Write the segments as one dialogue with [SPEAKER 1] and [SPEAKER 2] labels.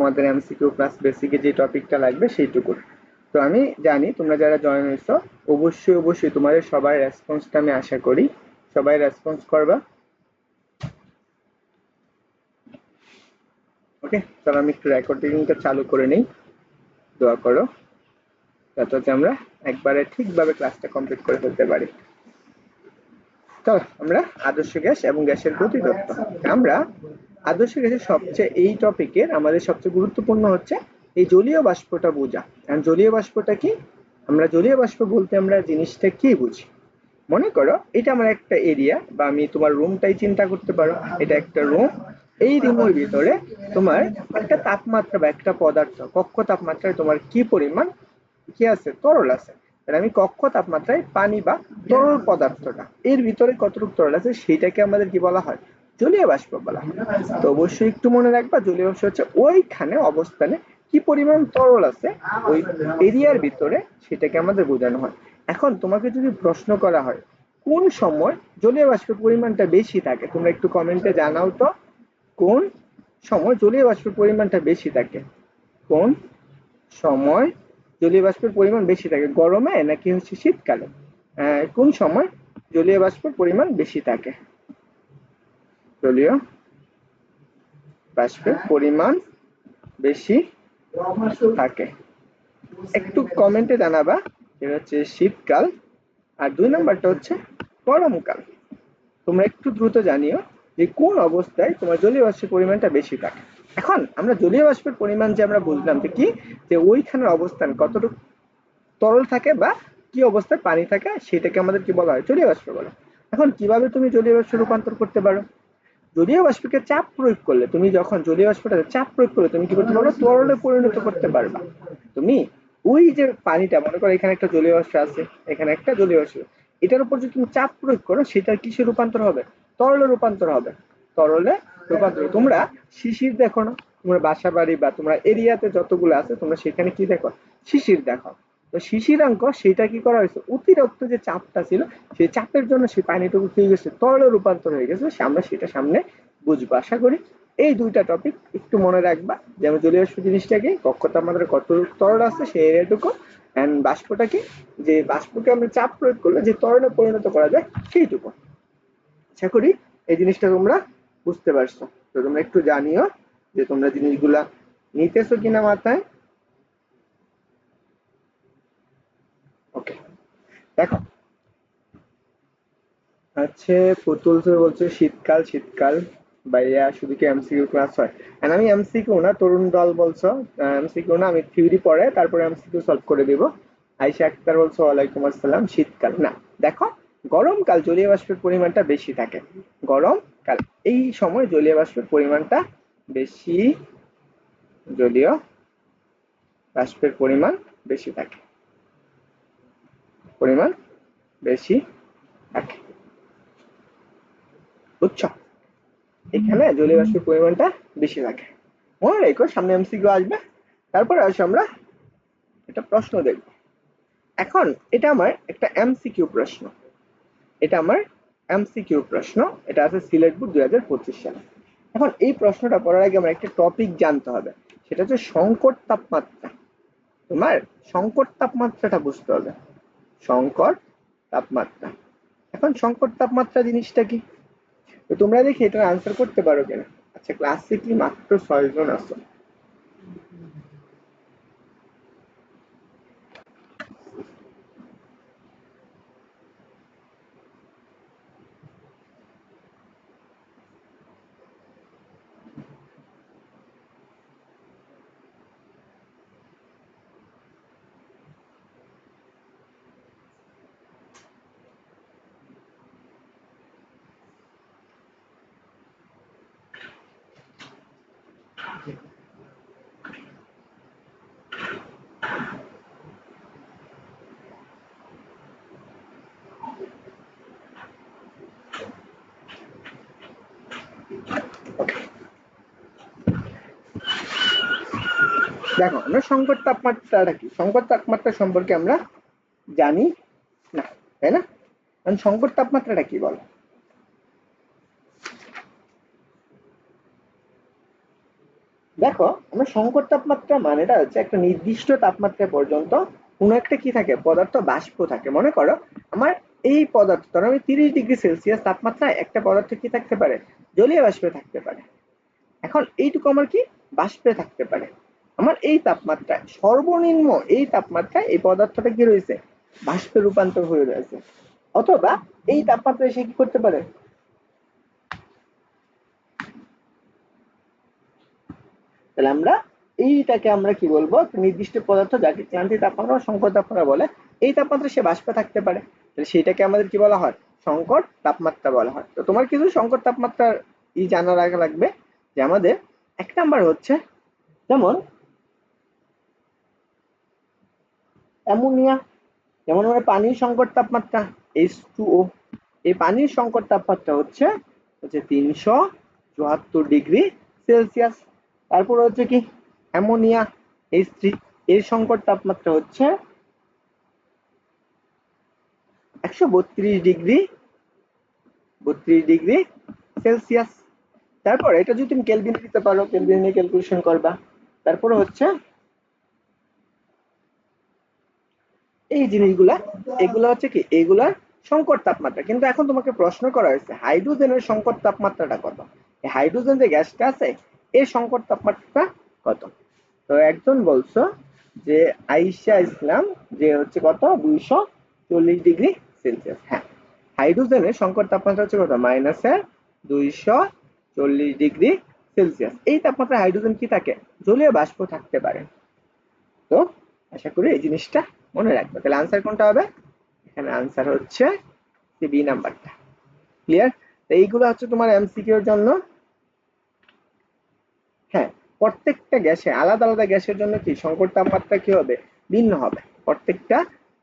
[SPEAKER 1] তোমাদের MCQ plus বেসিকে যে টপিকটা লাগবে সেইটুকু। তো আমি জানি তোমরা যারা জয়েন হয়েছো অবশ্যই তোমাদের সবার রেসপন্সটা আমি আশা করি সবাই রেসপন্স করবা। ওকে, চলো আমি একটু রেকর্ডিংটা চালু করে নেই, দোয়া করো যাতে আমরা একবারে ঠিকভাবে ক্লাসটা কমপ্লিট করে ফেলতে পারি। তো আমরা আদর্শ গ্যাস এবং গ্যাসের গতিতত্ত্ব, আমরা আদর্শ গ্যাসের সবচেয়ে এই টপিকের আমাদের সবচেয়ে গুরুত্বপূর্ণ হচ্ছে এই জলীয় বাষ্পটা বোঝা। কারণ জলীয় বাষ্পটা কি, আমরা জলীয় বাষ্প বলতে আমরা জিনিসটা কি বুঝি। মনে করো এটা আমার একটা এরিয়া, বা আমি তোমার রুমটাই চিন্তা করতে পারো, এটা একটা রুম। এই রুমের ভিতরে তোমার একটা তাপমাত্রা বা একটা পদার্থ কক্ষ তাপমাত্রায় তোমার কি পরিমাণ কি আছে, তরল আছে। আমি কক্ষ তাপমাত্রায় পানি বা তরল পদার্থটা এর ভিতরে কতটুকু তরল আছে সেটাকে আমাদের কি বলা হয়, জলীয় বাষ্প বলা হয়। তো অবশ্যই একটু মনে রাখবা জলীয় বাষ্প হচ্ছে ওইখানে অবস্থানে কি পরিমাণ তরল আছে ওই এরিয়ার ভিতরে, সেটাকে আমাদের বোঝানো হয়। এখন তোমাকে যদি প্রশ্ন করা হয় কোন সময় জলীয় বাষ্পের পরিমাণটা বেশি থাকে, তোমরা একটু কমেন্টে জানাও তো কোন সময় জলীয় বাষ্পের পরিমাণটা বেশি থাকে। কোন সময় জলীয় বাষ্পের পরিমাণ বেশি থাকে, গরমে নাকি হচ্ছে শীতকালে? কোন সময় জলীয় বাষ্পের পরিমাণ বেশি থাকে? জলীয় বাষ্পের পরিমাণ বেশি থাকে একটু কমেন্টে জানাবা। এটা হচ্ছে শীতকাল, আর 2 নাম্বারটা হচ্ছে গরমকাল। তোমরা একটু দ্রুত জানিও যে কোন অবস্থায় তোমার জলীয় বাষ্পের পরিমাণটা বেশি থাকে। এখন আমরা জলীয় বাষ্পের পরিমাণ যে আমরা বুঝলাম যে কি, যে ওইখানের অবস্থান কতটুকু তরল থাকে বা কি অবস্থায় পানি থাকে সেটাকে আমাদের কি বলা হয়, জলীয় বাষ্প বলে। এখন কিভাবে তুমি জলীয় বাষ্প রূপান্তর করতে পারো? জলীয় বাষ্পকে চাপ প্রয়োগ করলে, তুমি যখন জলীয় বাষ্পটাতে চাপ প্রয়োগ করলে তুমি কি করতে পারো, তরলে পরিণত করতে পারবা। তুমি ওই যে পানিটা, মনে করো এখানে একটা জলীয় বাষ্প আছে, এখানে একটা জলীয় বাষ্প, এটার উপর যদি তুমি চাপ প্রয়োগ করো সেটা কিসে রূপান্তর হবে, তরলে রূপান্তর হবে। তরলে রূপান্তর, তোমরা শিশির দেখো না, তোমরা বাসা বাড়ি বা তোমরা এরিয়াতে যতগুলো আছে তোমরা সেখানে কি দেখো, শিশির দেখো। তো শিশিরাঙ্ক সেটা কি করা হয়েছে, অতিরিক্ত যে চাপটা ছিল সেই চাপের জন্য সেই পানিটুকু কি হয়ে গেছে, তরলে রূপান্তর হয়ে গেছে। আমরা সেটা সামনে বুঝবো আশা করি। এই দুইটা টপিক একটু মনে রাখবা, যেমন জলীয় বাষ্প জিনিসটা কি, কক্ষ তাপমাত্রা কত তরল আছে সেই এরিয়াটুকু, এন্ড বাষ্পটা কি, যে বাষ্পকে আমরা চাপ প্রয়োগ করলে যে তরলে পরিণত করা যায় সেইটুকু। আশা করি এই জিনিসটা তোমরা বুঝতে পারছো। তো তোমরা একটু জানিও যে তোমরা জিনিসগুলা নিতেছো কিনা মাথায়। ওকে, দেখো হচ্ছে পুতুল বলছে শীতকাল শীতকাল, ভাইয়া শুধু কি এমসিকিউ ক্লাস হয়? And আমি এমসিকিউ না, তরুণ দল বলছো এমসিকিউ না, আমি থিওরি পড়ে তারপরে এমসিকিউ সলভ করে দিব। আয়েশা আক্তার বলছো ওয়ালাইকুম আসসালাম, শীতকাল না। দেখো গরমকাল জলীয় বাষ্পের পরিমাণটা বেশি থাকে, গরমকাল এই সময় জলীয় বাষ্পের পরিমাণটা বেশি, জলীয় বাষ্পের পরিমাণ বেশি থাকে, পরিমাণ বেশি থাকে, বুঝছো? এখানে জলীয় বাষ্পের পরিমাণটা বেশি থাকে। মনে রেখো সামনে এমসিকিউ আসবে, তারপরে আসলে আমরা একটা প্রশ্ন দেখব। এখন এটা আমার একটা এমসিকিউ প্রশ্ন, এটা আমার এমসিকিউ প্রশ্ন, এটা আছে সিলেট বোর্ড 2025 সালে। এখন এই প্রশ্নটা পড়ার আগে আমার একটা টপিক জানতে হবে, সেটা হচ্ছে সংকট তাপমাত্রা। তোমার সংকট তাপমাত্রাটা বুঝতে হবে, সংকট তাপমাত্রা। এখন সংকট তাপমাত্রা জিনিসটা কি, তো তোমরা দেখি এটা আনসার করতে পারো কিনা। আচ্ছা ক্লাসে কি মাত্র 6 জন আছো? দেখো আমরা সংকট তাপমাত্রাটা কি, সংকট তাপমাত্রা সম্পর্কে আমরা জানি না, তাই না? কারণ সংকট তাপমাত্রাটা কি বলো? দেখো আমরা সংকট তাপমাত্রা মানেটা হচ্ছে একটা নির্দিষ্ট তাপমাত্রা পর্যন্ত কোনো একটা কি থাকে, পদার্থ বাষ্প থাকে। মনে করো আমার এই পদার্থ, ধরো আমি 30°C তাপমাত্রায় একটা পদার্থ কি থাকতে পারে, জলীয় বাষ্পে থাকতে পারে। এখন এইটুকু আমার কি বাষ্পে থাকতে পারে। আমার এই তাপমাত্রায়, সর্বনিম্ন এই তাপমাত্রায় এই পদার্থটা কি রয়েছে, বাষ্পে রূপান্তর হয়ে রয়েছে। অথবা এই তাপমাত্রায় সে কি করতে পারে, তাহলে আমরা এইটাকে আমরা কি বলবো, নির্দিষ্ট পদার্থ যাকে ক্রান্তি তাপমাত্রা বা সংকট তাপমাত্রা বলে, এই তাপমাত্রা সে বাষ্পে থাকতে পারে, তাহলে সেটাকে আমাদের কি বলা হয়, সংকট তাপমাত্রা বলা হয়। তো তোমার কিছু সংকট তাপমাত্রার জানা রাখা লাগবে, যে আমাদের 1 নাম্বার হচ্ছে যেমন অ্যামোনিয়া, যেমন আমরা পানির সংকট তাপমাত্রা H2O, এই পানির সংকট তাপমাত্রা হচ্ছে 374°C। তারপর হচ্ছে কি অ্যামোনিয়া H3, এর সংকট তাপমাত্রা হচ্ছে 132°C। তারপর এটা যদি তুমি কেলভিনে দিতে পারো, কেলভিনে ক্যালকুলেশন করবা। তারপরে হচ্ছে এই জিনিসগুলা, এগুলা হচ্ছে কি, এগুলার সংকট তাপমাত্রা। কিন্তু এখন তোমাকে প্রশ্ন করা হয়েছে হাইড্রোজেনের সংকট তাপমাত্রাটা কত, এই হাইড্রোজেন যে গ্যাসটা আছে এর সংকট তাপমাত্রা কত। তো একজন বলছো যে আইসা ইসলাম, যে হচ্ছে কত, 240°C। হ্যাঁ, হাইড্রোজেনের সংকট তাপমাত্রা হচ্ছে কত, -240°C। এই তাপমাত্রায় হাইড্রোজেন কি থাকে, জলীয় বাষ্প থাকতে পারে। তো আশা করি এই জিনিসটা মনে রাখবে। তাহলে আনসার কোনটা হবে, এখানে আনসার হচ্ছে বি নাম্বারটা। ক্লিয়ার? তো এইগুলো হচ্ছে তোমার এমসিকিউ এর জন্য। হ্যাঁ, প্রত্যেকটা গ্যাসে, আলাদা আলাদা গ্যাসের জন্য কি সংকট তাপমাত্রা কি হবে, ভিন্ন হবে। প্রত্যেকটা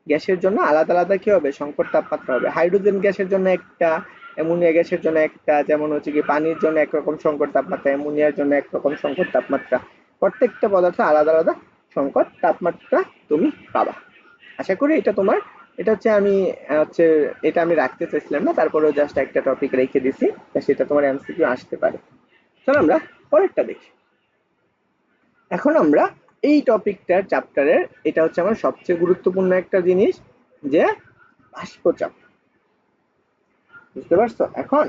[SPEAKER 1] গ্যাসের জন্য আলাদা আলাদা কি হবে, সংকট তাপমাত্রা হবে। হাইড্রোজেন গ্যাসের জন্য একটা, অ্যামোনিয়া গ্যাসের জন্য একটা, যেমন হচ্ছে কি পানির জন্য একরকম সংকট তাপমাত্রা, অ্যামোনিয়ার জন্য একরকম সংকট তাপমাত্রা। প্রত্যেকটা পদার্থ আলাদা আলাদা সংকট তাপমাত্রা তুমি পাবা। আশা করি এটা তোমার, এটা হচ্ছে আমি হচ্ছে এটা আমি রাখতে চাইছিলাম না, তারপরেও জাস্ট একটা টপিক রেখে দিছি, সেটা তোমার এমসিকিউ আসতে পারে। চলো আমরা পরেরটা দেখি। এখন আমরা এই টপিকটার চ্যাপ্টারের, এটা হচ্ছে আমার সবচেয়ে গুরুত্বপূর্ণ একটা জিনিস, যে বাষ্পচাপ। বুঝতে পারছো? এখন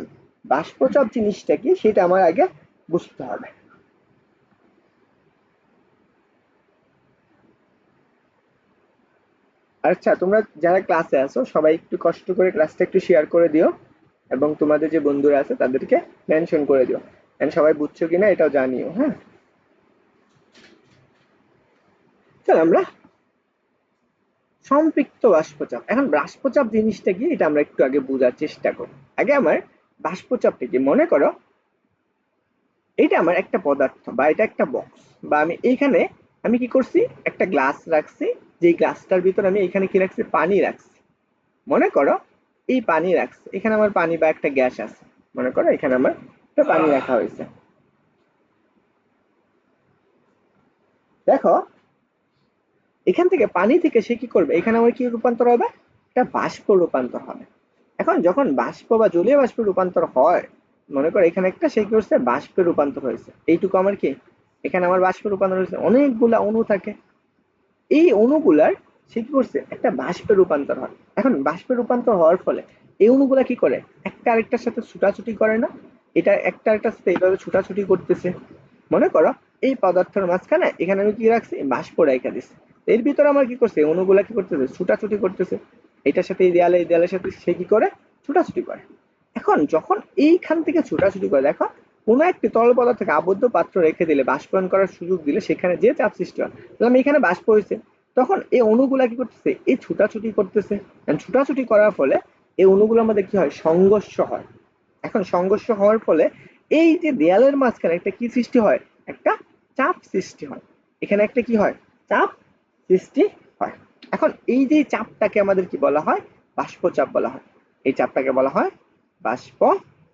[SPEAKER 1] বাষ্পচাপ জিনিসটা কি সেটা আমার আগে বুঝতে হবে। আচ্ছা, তোমরা যারা ক্লাসে আছো সবাই একটু কষ্ট করে ক্লাসটা একটু শেয়ার করে দিও, এবং তোমাদের যে বন্ধুরা আছে তাদেরকে মেনশন করে দিও, সবাই বুঝছো কিনা এটাও জানিও। হ্যাঁ, চলো আমরা সম্পৃক্ত বাষ্পচাপ। এখন বাষ্পচাপ জিনিসটা কি এটা আমরা একটু আগে বোঝার চেষ্টা করি। আগে আমার বাষ্পচাপটা কি, মনে করো এটা আমার একটা পদার্থ বা এটা একটা বক্স, বা আমি এইখানে আমি কি করছি, একটা গ্লাস রাখছি, যে গ্লাসটার ভিতর আমি এখানে কি রাখছি, পানি রাখছি। মনে করো এই পানি রাখছি, এখানে আমার পানি বা একটা গ্যাস আছে, মনে করো এখানে আমার একটা পানি রাখা হয়েছে। দেখো এখান থেকে পানি থেকে সে কি করবে, এখানে আমার কি রূপান্তর হবে, একটা বাষ্প রূপান্তর হবে। এখন যখন বাষ্প বা জলীয় বাষ্পে রূপান্তর হয়, মনে করো এখানে একটা সে কি করছে, বাষ্পে রূপান্তর হয়েছে। এইটুকু আমার কি, এখানে আমার বাষ্পে রূপান্তর হয়েছে, অনেকগুলা অণু থাকে, এই অণুগুলার সে কি করছে, একটা বাষ্পে রূপান্তর হয়। এখন বাষ্পে রূপান্তর হওয়ার ফলে এই অণুগুলা কি করে, একটা আরেকটার সাথে ছুটাছুটি করে না, এটা একটা আরেকটার সাথে এইভাবে ছুটাছুটি করতেছে। মনে করো এই পদার্থের মাঝখানে এখানে আমি কি রাখছি, বাষ্প রেখে দিচ্ছি, এর ভিতরে আমার কি করছে, অণুগুলা কি করতেছে, ছুটাছুটি করতেছে, এটার সাথে এই দেয়ালে, এই দেয়ালের সাথে সে কি করে, ছুটাছুটি করে। এখন যখন এইখান থেকে ছুটাছুটি করে, দেখো কোনো একটি তরল পদার্থকে আবদ্ধ পাত্র রেখে দিলে, বাষ্পায়ন করার সুযোগ দিলে সেখানে যে চাপ সৃষ্টি হয়, তাহলে আমি এখানে বাষ্প হয়েছে, তখন এই অণুগুলা কি করতেছে, এই ছুটাছুটি করতেছে। ছুটাছুটি করার ফলে এই অণুগুলোর মধ্যে কি হয়, সংঘর্ষ হয়। এখন সংঘর্ষ হওয়ার ফলে এই যে দেয়ালের মাঝখানে একটা কি সৃষ্টি হয়, একটা চাপ সৃষ্টি হয়। এখানে একটা কি হয়, চাপ সৃষ্টি হয়। এখন এই যে চাপটাকে আমাদের কি বলা হয়, বাষ্পচাপ বলা হয়। এই চাপটাকে বলা হয় বাষ্প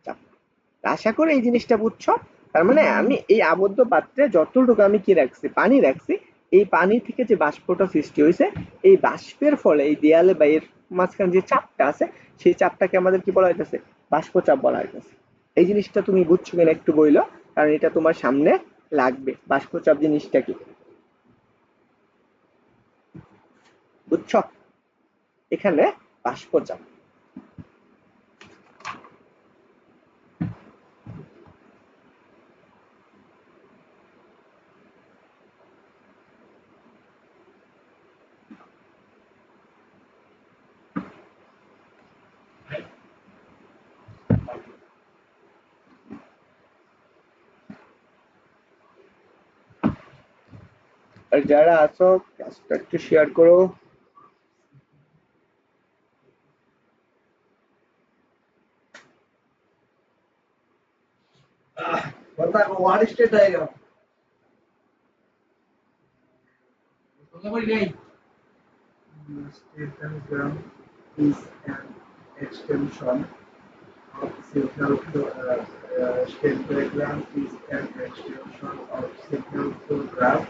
[SPEAKER 1] চাপ। আশা করি এই জিনিসটা বুঝছো। তার মানে আমি এই আবদ্ধ পাত্রে যতটুকু আমি কি রাখছি, পানি রাখছি, এই পানি থেকে যে বাষ্পটা সৃষ্টি হয়েছে, এই বাষ্পের ফলে এই দেয়ালে বা এর মাঝখানে যে চাপটা আছে, সেই চাপটাকে আমাদের কি বলা হইতেছে, বাষ্পচাপ বলা হইতেছে। এই জিনিসটা তুমি বুঝছো কিনা একটু বইলো, কারণ এটা তোমার সামনে লাগবে। বাষ্পচাপ জিনিসটা কি বুঝছো? এখানে বাষ্পচাপ আর যারা আছো ক্লাসটা একটু শেয়ার করো।
[SPEAKER 2] what is state diagram? State diagram is an extension of signal flow. State diagram is an extension of signal flow graph.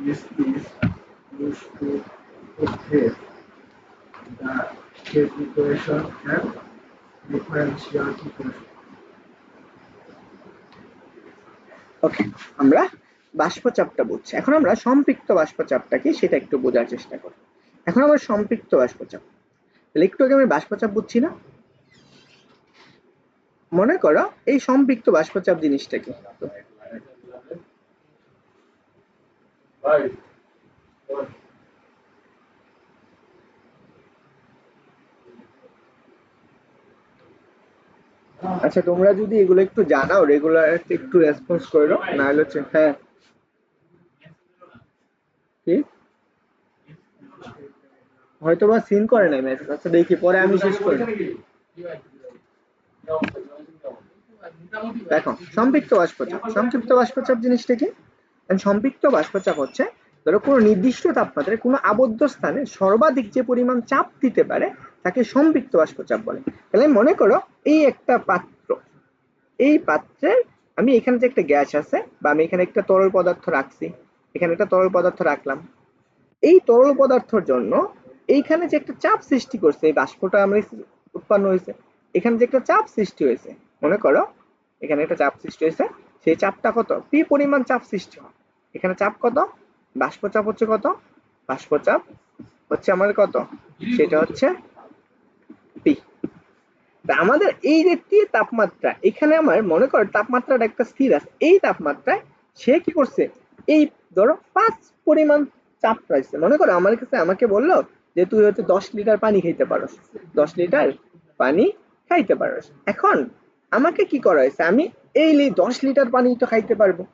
[SPEAKER 2] This is used to portray the state equation and differential equation.
[SPEAKER 1] ওকে, আমরা বাষ্পচাপটা বুঝছি। এখন আমরা সম্পৃক্ত বাষ্পচাপটা কি সেটা একটু বোঝার চেষ্টা করি। এখন আমরা সম্পৃক্ত বাষ্পচাপ, তাহলে একটু আগে আমি বাষ্পচাপ বুঝছি না? মনে করো এই সম্পৃক্ত বাষ্পচাপ জিনিসটা কি? আচ্ছা, তোমরা যদি এগুলো একটু জানাও রেগুলার একটু রেসপন্স করো, না হলে হচ্ছে হ্যাঁ কি হয়তো বা সিন করে নাই মেসেজ। আচ্ছা দেখি পরে আমি শেষ করি। দেখো সম্পৃক্ত বাষ্পচাপ, সম্পৃক্ত বাষ্পচাপ জিনিসটা কি? সম্পৃক্ত বাষ্পচাপ হচ্ছে ধরো কোনো নির্দিষ্ট তাপমাত্রায় কোনো আবদ্ধ স্থানে সর্বাধিক যে পরিমাণ চাপ দিতে পারে তাকে সম্পৃক্ত বাষ্পচাপ বলে। তাহলে মনে করো এই একটা পাত্র, এই পাত্রে আমি এখানে যে একটা গ্যাস আছে বা আমি এখানে একটা তরল পদার্থ রাখছি, এখানে একটা তরল পদার্থ রাখলাম। এই তরল পদার্থের জন্য এইখানে যে একটা চাপ সৃষ্টি করছে, এই বাষ্পটা আমরা উৎপন্ন হয়েছে, এখানে যে একটা চাপ সৃষ্টি হয়েছে, মনে করো এখানে একটা চাপ সৃষ্টি হয়েছে, সেই চাপটা কত? পি পরিমাণ চাপ সৃষ্টি হয়। এখানে চাপ কত? বাষ্পচাপ হচ্ছে কত? বাষ্পচাপ হচ্ছে আমার কত? সেটা হচ্ছে পি। আমাদের এই যে টি তাপমাত্রা, এখানে আমার মনে করো তাপমাত্রাটা একটা স্থির আছে, এই তাপমাত্রায় সে কি করছে? এই ধরো 5 পরিমাণ চাপ রয়েছে। মনে করো আমার কাছে আমাকে বললো যে তুই হচ্ছে 10 লিটার পানি খাইতে পারোস, 10 লিটার পানি খাইতে পারোস। এখন আমাকে কি করা হয়েছে? আমি এই 10 লিটার পানি তো খাইতে পারবো।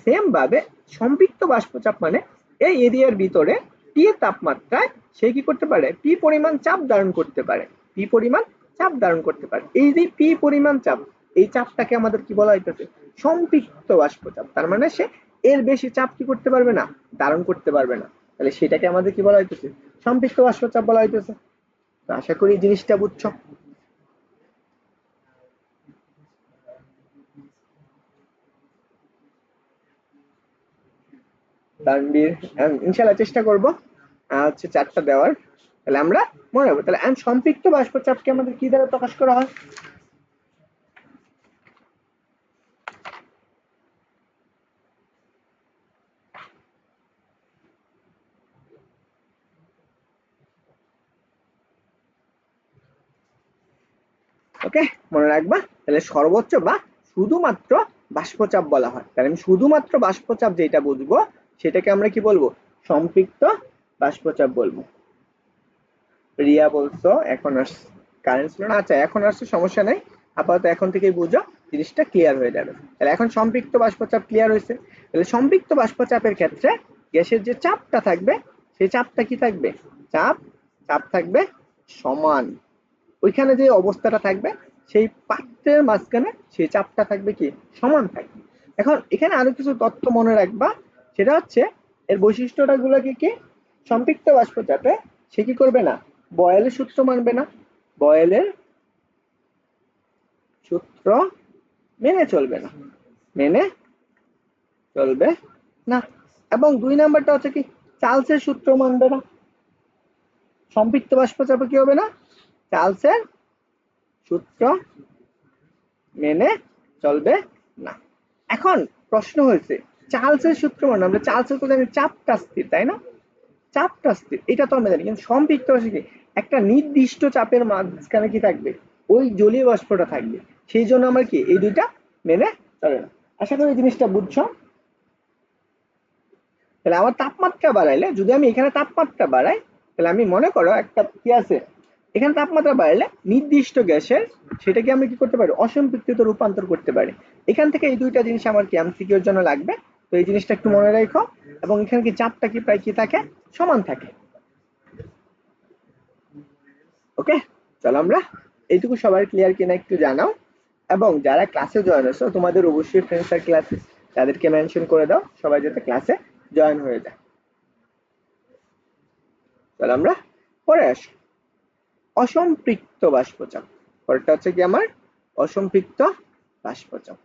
[SPEAKER 1] সেম ভাবে সম্পৃক্ত বাষ্পচাপ মানে এই এরিয়ার ভিতরে পি তাপমাত্রায় সে কি করতে পারে? পি পরিমাণ চাপ ধারণ করতে পারে, পি পরিমাণ চাপ ধারণ করতে পারে। এই যে পি পরিমাণ চাপ, এই চাপটাকে আমাদের কি বলা হইতেছে? সম্পৃক্ত বাষ্পচাপ। তার মানে সে এর বেশি চাপ কি করতে পারবে না? ধারণ করতে পারবে না। তাহলে সেটাকে আমাদের কি বলা হইতেছে? সম্পৃক্ত বাষ্পচাপ বলা হইতেছে। তো আশা করি জিনিসটা বুঝছো। তানভীর ইনশাআল্লাহ চেষ্টা করব হচ্ছে 4টা দেওয়ার। তাহলে আমরা মনে রাখবো। তাহলে সম্পৃক্ত বাষ্পচাপকে আমাদের কি দ্বারা প্রকাশ করা হয়? ওকে, মনে রাখবা। তাহলে সর্বোচ্চ বা শুধুমাত্র বাষ্পচাপ বলা হয়। তাহলে আমি শুধুমাত্র বাষ্পচাপ যেটা বুঝবো সেটাকে আমরা কি বলবো? সম্পৃক্ত বাষ্পচাপ বলবো। রিয়া বলছো এখন আসছে, কারেন্ট ছিল না। আচ্ছা এখন আসছে, সমস্যা নাই, আপাতত এখন থেকেই বুঝো, জিনিসটা ক্লিয়ার হয়ে যাবে। তাহলে এখন সম্পৃক্ত বাষ্পচাপ ক্লিয়ার হয়েছে। তাহলে সম্পৃক্ত বাষ্পচাপের ক্ষেত্রে গ্যাসের যে চাপটা থাকবে সেই চাপটা কি থাকবে? চাপ চাপ থাকবে সমান। ওইখানে যে অবস্থাটা থাকবে সেই পাত্রের মাঝখানে সেই চাপটা থাকবে কি? সমান থাকবে। এখন এখানে আরো কিছু তথ্য মনে রাখবা, সেটা হচ্ছে এর বৈশিষ্ট্যটা গুলোকে কি? সম্পৃক্ত বাষ্পচাপে সে কি করবে না? বয়েলের সূত্র মানবে না, বয়েলের সূত্র মেনে চলবে না, মেনে চলবে না। এবং 2 নাম্বারটা হচ্ছে কি? চার্লসের সূত্র মানবে না। সম্পৃক্ত বাষ্পচাপে কি হবে না? চার্লসের সূত্র মেনে চলবে না। এখন প্রশ্ন হয়েছে চার্লসের সূত্র মানে আমরা চার্লসের কথা জানি চাপটা স্থির, তাই না? চাপটা স্থির এটা তো আমরা জানি, কিন্তু সম্পৃক্ত বাষ্প কি একটা নির্দিষ্ট চাপের মাঝখানে কি থাকবে, ওই জলীয় বাষ্পটা থাকবে। সেই জন্য আমার কি এই দুইটা মেনে চলে না। আশা করি এই জিনিসটা বুঝছো। তাহলে আমার তাপমাত্রা বাড়াইলে, যদি আমি এখানে তাপমাত্রা বাড়াই, তাহলে আমি মনে করো একটা কি আছে, এখানে তাপমাত্রা বাড়াইলে নির্দিষ্ট গ্যাসের সেটাকে আমি কি করতে পারি, অসম্পৃক্ততে রূপান্তর করতে পারি। এখান থেকে এই দুইটা জিনিস আমার কি এমসিকিউর জন্য লাগবে, তো এই জিনিসটা একটু মনে রাখো। এবং এখানে কি চাপটা কি প্রায় কি থাকে, সমান থাকে। ওকে, চলো আমরা এইটুকু সবার ক্লিয়ার কিনা একটু জানাও। এবং যারা ক্লাসে জয়েন হয়েছো তোমাদের অবশ্যই ফ্রেন্ড সার্কেল আছে, তাদেরকে মেনশন করে দাও, সবাই যাতে ক্লাসে জয়েন হয়ে যায়। তাহলে আমরা পরে আসি অসম্পৃক্ত বাষ্পচাপ। পরেরটা হচ্ছে কি আমার অসম্পৃক্ত বাষ্পচাপ।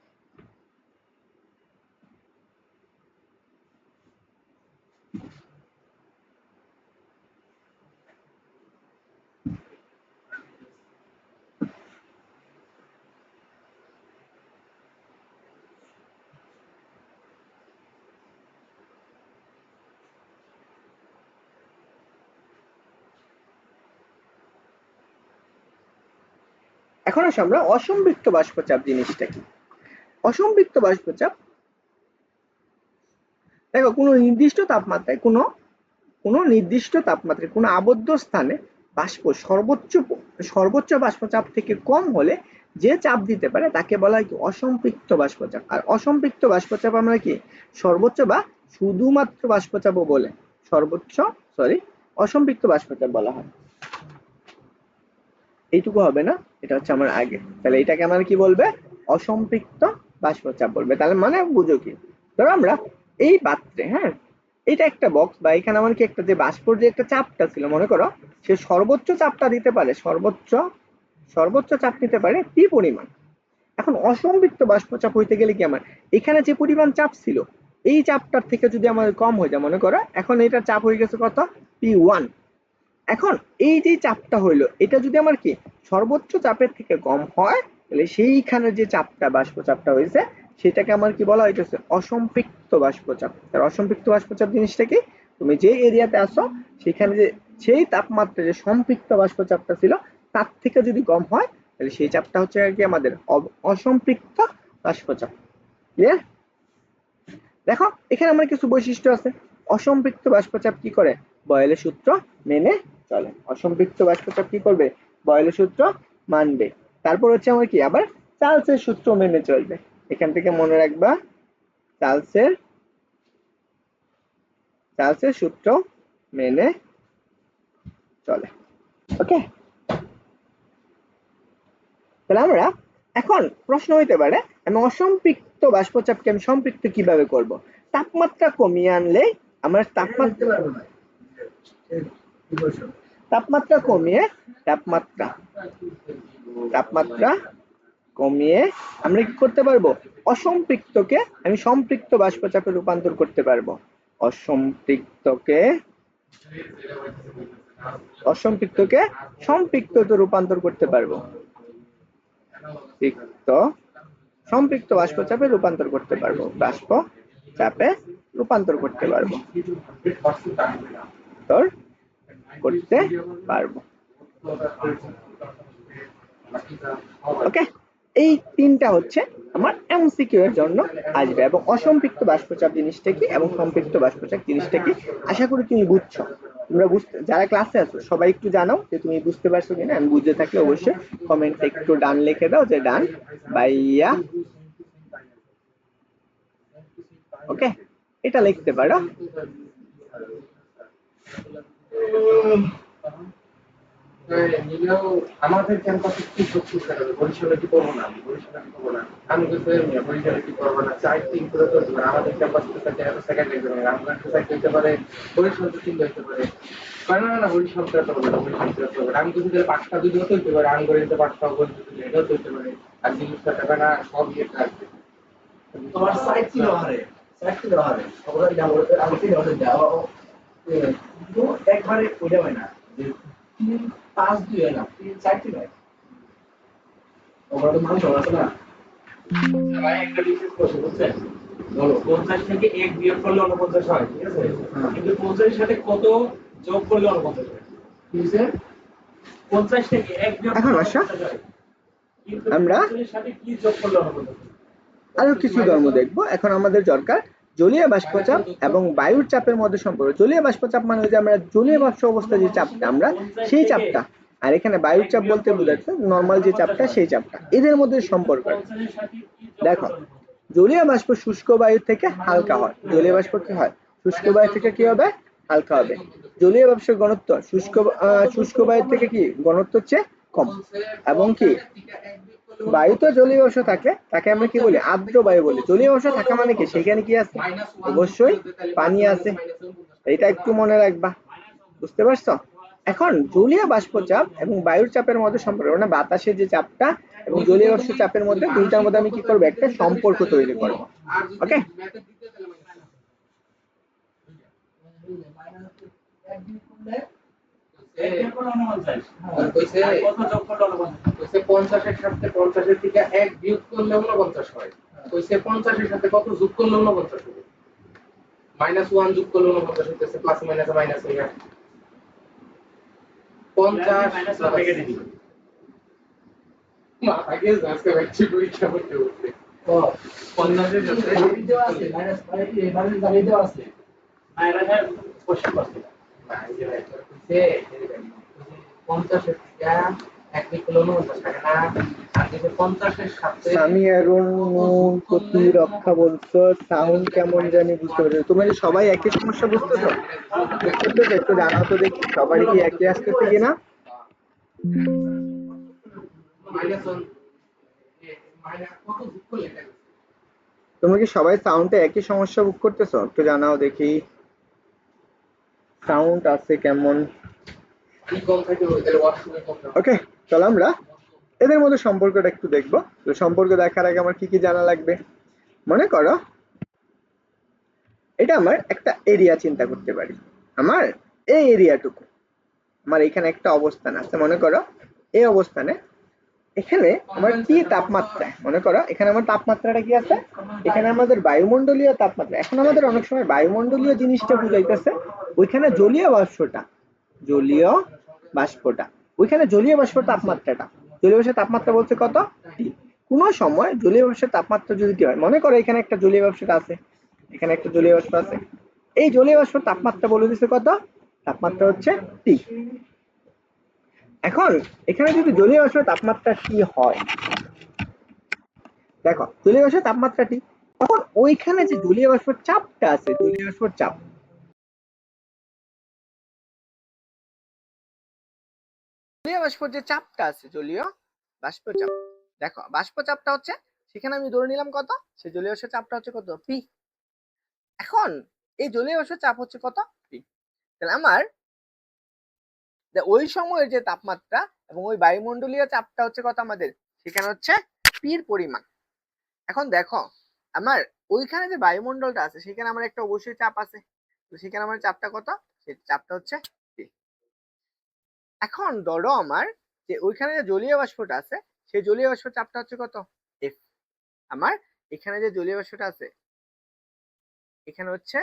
[SPEAKER 1] এখন আসি আমরা অসম্পৃক্ত বাষ্পচাপ জিনিসটা কি। অসম্পৃক্ত বাষ্পচাপ দেখো কোনো নির্দিষ্ট তাপমাত্রায় কোনো নির্দিষ্ট তাপমাত্রায় কোনো আবদ্ধ স্থানে বাষ্প সর্বোচ্চ বাষ্পচাপ থেকে কম হলে যে চাপ দিতে পারে তাকে বলা হয় কি অসম্পৃক্ত বাষ্পচাপ। আর অসম্পৃক্ত বাষ্পচাপ আমরা কি সর্বোচ্চ বা শুধুমাত্র বাষ্পচাপও বলে অসম্পৃক্ত বাষ্পচাপ বলা হয়। এইটুকু হবে না, এটা হচ্ছে আমার আগে, তাহলে এটাকে আমার কি বলবে, অসম্পৃক্ত বাষ্পচাপ বলবে। তাহলে মানে বুঝো কি, ধরো আমরা এই পাত্রে, হ্যাঁ এটা একটা বক্স, বা এখানে আমার কি একটা যে বাষ্পর যে একটা চাপটা ছিল, মনে করো সে সর্বোচ্চ চাপটা দিতে পারে, সর্বোচ্চ চাপ নিতে পারে পি পরিমাণ। এখন অসম্পৃক্ত বাষ্পচাপ হইতে গেলে কি আমার এখানে যে পরিমাণ চাপ ছিল এই চাপটার থেকে যদি আমাদের কম হয়ে যায়, মনে করো এখন এটা চাপ হয়ে গেছে কত, P1। এখন এই যে চাপটা হইলো এটা যদি আমার কি সর্বোচ্চ চাপের থেকে কম হয়, তাহলে সেইখানে যে চাপটা বাষ্পচাপটা হয়েছে সেটাকে আমার কি বলা হইতেছে অসম্পৃক্ত বাষ্পচাপ। আর অসম্পৃক্ত বাষ্পচাপ জিনিসটা কি, তুমি যে এরিয়াতে আসো সেখানে যে সেই তাপমাত্রা যে সম্পৃক্ত বাষ্পচাপটা ছিল তার থেকে যদি কম হয়, তাহলে সেই চাপটা হচ্ছে আর কি আমাদের অসম্পৃক্ত বাষ্পচাপ। ক্লিয়ার? দেখো এখানে আমার কিছু বৈশিষ্ট্য আছে। অসম্পৃক্ত বাষ্পচাপ কি করে, বয়েলের সূত্র মেনে চলে। অসম্পৃক্ত বাষ্পচাপ কি করবে, বয়েলের সূত্র মানবে। তারপর হচ্ছে আমার কি আবার চার্লসের সূত্র মেনে চলবে। এখান থেকে মনে রাখবা চার্লসের সূত্র মেনে চলে। ওকে, তাহলে আমরা এখন প্রশ্ন হইতে পারে আমি অসম্পৃক্ত বাষ্পচাপকে আমি সম্পৃক্ত কিভাবে করব। তাপমাত্রা কমিয়ে আনলে আমরা তাপমাত্রা কমিয়ে তাপমাত্রা কমিয়ে আমরা কি করতে পারবো, অসম্পৃক্তকে আমি সম্পৃক্ত বাষ্পচাপে রূপান্তর করতে পারবো। অসম্পৃক্তকে সম্পৃক্ততে রূপান্তর করতে পারবো, সম্পৃক্ত বাষ্পচাপে রূপান্তর করতে পারবো, বাষ্প চাপে রূপান্তর করতে পারবো, করতে পারবো। ওকে, এই তিনটা হচ্ছে আমার এমসিকিউ এর জন্য আসবে। এবং অসম্পৃক্ত বাষ্পচাপ জিনিসটা কি এবং সম্পৃক্ত বাষ্পচাপ জিনিসটা কি আশা করি তুমি বুঝছো। তোমরা বুঝতে, যারা ক্লাসে আছো সবাই একটু জানাও যে তুমি বুঝতে পারছো কিনা। আমি বুঝতে থাকলে অবশ্যই কমেন্টে একটু ডান লিখে দাও যে ডান ভাইয়া। ওকে, এটা লিখতে পারো।
[SPEAKER 2] আমাদের ক্যাম্পাসে কি করছি বরিশালে কি করবো না, বরিশালে কি করবো না, আমি কিন্তু বরিশালে কি করবো না, 4-3 করে তো আমাদের ক্যাম্পাসে সেকেন্ড এক্সামে আমরা সাইড দিতে পারে, বরিশাল তো 3 দিতে পারে। না বরিশাল তো হবে না, বরিশাল তো হবে না। আমি কিন্তু 5টা যদি হতে হতে পারে, আমি করে দিতে 5টা বলতে এটাও তো হতে পারে। আর জিনিসটা টাকা না সব ইয়ে থাকবে। তোমার সাইড ছিল হারে, ওরা যাবো আমি ছিল হারে যাও কিন্তু একবারে ওইটা হয় না যে 3-5-2 হয় না, 3-4 হয়। ওরা তো মানুষ আছে না, ভাই একটা বিশেষ প্রশ্ন বুঝছেন, বলো 50 থেকে 1 বিয়োগ করলে 49 হয়, ঠিক আছে? কিন্তু 50 এর সাথে কত যোগ করলে 49 হয়? কি হইছে? 50 থেকে 1 বিয়োগ
[SPEAKER 1] এখন
[SPEAKER 2] করলে
[SPEAKER 1] আসো
[SPEAKER 2] 49 হয়, কিন্তু
[SPEAKER 1] আমরা
[SPEAKER 2] 50 এর সাথে কি যোগ করলে 49 হয়?
[SPEAKER 1] আরো কিছু ধর্ম দেখবো। এখন আমাদের দরকার জলীয় বাষ্পচাপ এবং বায়ুর চাপের মধ্যে সম্পর্ক। জলীয় বাষ্পচাপ মানে যে আমরা জলীয় বাষ্প অবস্থায় যে চাপটা আমরা সেই চাপটা, আর এখানে বায়ুর চাপ বলতে বোঝাচ্ছে নর্মাল যে চাপটা সেই চাপটা, এদের মধ্যে সম্পর্ক।
[SPEAKER 2] 50 এর সাথে কি যোগ
[SPEAKER 1] দেখো,
[SPEAKER 2] করলে 49?
[SPEAKER 1] জলীয় বাষ্প শুষ্ক বায়ু থেকে হালকা হয়। জলীয় বাষ্প কি হয়? শুষ্ক বায়ু থেকে কি হবে? হালকা হবে। জলীয় বাষ্পের ঘনত্ব শুষ্ক বায়ু থেকে কি ঘনত্ব হচ্ছে কম। এবং কি বায়ুতে জলীয় বাষ্প থাকে তাকে আমরা কি বলি? আর্দ্র বায়ু বলি। জলীয় বাষ্প থাকা মানে কি সেখানে কি আছে? অবশ্যই পানি আছে। এটা একটু মনে রাখবা, বুঝতে পারছো? এখন জলীয় বাষ্পচাপ এবং বায়ুর চাপের মধ্যে সম্পর্ক, মানে বাতাসের যে চাপটা এবং জলীয় বাষ্প চাপের মধ্যে দুইটার মধ্যে আমি কি করবো? একটা সম্পর্ক তৈরি করব। ওকে,
[SPEAKER 2] কইছে 50 এর সাথে 50 এর থেকে 1 বিয়োগ করলে 49 হয়। কইছে 50 এর সাথে কত যোগ করলে 49 হবে? -1 যোগ করলে 49 হইতেছে, প্লাস মাইনাস মাইনাস হয়ে যায় 50 মাইনাস 1 ভেঙে দিবি। মা আগে আজকে ব্যাচি পরীক্ষা করতে বলতে। ও 50 এর সাথে দেওয়া আছে মাইনাস মানে দেওয়া আছে। না এটা কোশ্চেন করতে। না এই যে কইছে 50 এর থেকে 1 বিয়োগ করলে 49 থাকে না। আর যদি 50 এর সাথে
[SPEAKER 1] সামিয়া নুন প্রতিরক্ষা বলছো, সাউন্ড কেমন জানি বুঝতে পারছো? তোমরা কি সবাই একই সমস্যা বুঝতেছো? বুঝতেছো? একটু জানাও তো দেখি সবারই কি একই আসতেছে কিনা।
[SPEAKER 2] মাইনাস 1 মাইনাস কত যোগ করলে এটা?
[SPEAKER 1] তোমরা কি সবাই সাউন্ডে একই সমস্যা ভোগ করতেছো? একটু জানাও দেখি সাউন্ড আছে কেমন।
[SPEAKER 2] কি কম থাকে ওদের ওয়াশরুমে কম থাকে।
[SPEAKER 1] ওকে, চলো আমরা এদের মধ্যে সম্পর্কটা একটু দেখবো। তো সম্পর্ক দেখার আগে আমার কি কি জানা লাগবে? মনে করো এটা আমার একটা এরিয়া চিন্তা করতে পারি। আমার এই এরিয়াটুকু, আমার এখানে একটা অবস্থান আছে। মনে করো এই অবস্থানে এখানে আমার কি তাপমাত্রা, মনে করো এখানে আমার তাপমাত্রাটা কি আছে? এখানে আমাদের বায়ুমণ্ডলীয় তাপমাত্রা। এখন আমাদের অনেক সময় বায়ুমণ্ডলীয় জিনিসটা বুঝাইতেছে ওইখানে জলীয় বাষ্পটা, জলীয় বাষ্পটা ওইখানে জলীয় বাষ্প তাপমাত্রাটা, জলীয় বাষ্পের তাপমাত্রা বলছে কত? টি। কোন সময় জলীয় বাষ্পের তাপমাত্রা যদি টি হয়, মনে করো এখানে একটা জলীয় বাষ্পটা আছে, এখানে একটা জলীয় বাষ্প আছে, এই জলীয় বাষ্পের তাপমাত্রা বলে দিছে কত? তাপমাত্রা হচ্ছে টি। এখন এখানে যদি জলীয় বাষ্পের তাপমাত্রা টি হয়, দেখো জলীয় বাষ্পের তাপমাত্রা টি, তখন ওইখানে যে জলীয় বাষ্পের চাপটা আছে, জলীয় বাষ্পের চাপ, জলীয় বাষ্পের যে চাপটা আছে, জলীয় বাষ্প চাপ, দেখো বাষ্প চাপটা হচ্ছে, সেখানে আমি ধরে নিলাম কত? সেই জলীয় বাষ্পের চাপটা হচ্ছে কত? পি। এখন এই জলীয় বাষ্পের চাপ হচ্ছে কত? পি। তাহলে আমার ওই সময়ের যে তাপমাত্রা এবং ওই বায়ুমণ্ডলীয় চাপটা হচ্ছে কত আমাদের? সেখানে হচ্ছে পির পরিমাণ। এখন দেখো আমার ওইখানে যে বায়ুমণ্ডলটা আছে সেখানে আমার একটা অবশ্যই চাপ আছে, তো সেখানে আমার চাপটা কত? সেই চাপটা হচ্ছে পি। এখন ধরো আমার যে ওইখানে যে জলীয় বাষ্পটা আছে সেই জলীয় বাষ্প চাপটা হচ্ছে কত? এফ। আমার এখানে যে জলীয় বাষ্পটা আছে এখানে হচ্ছে,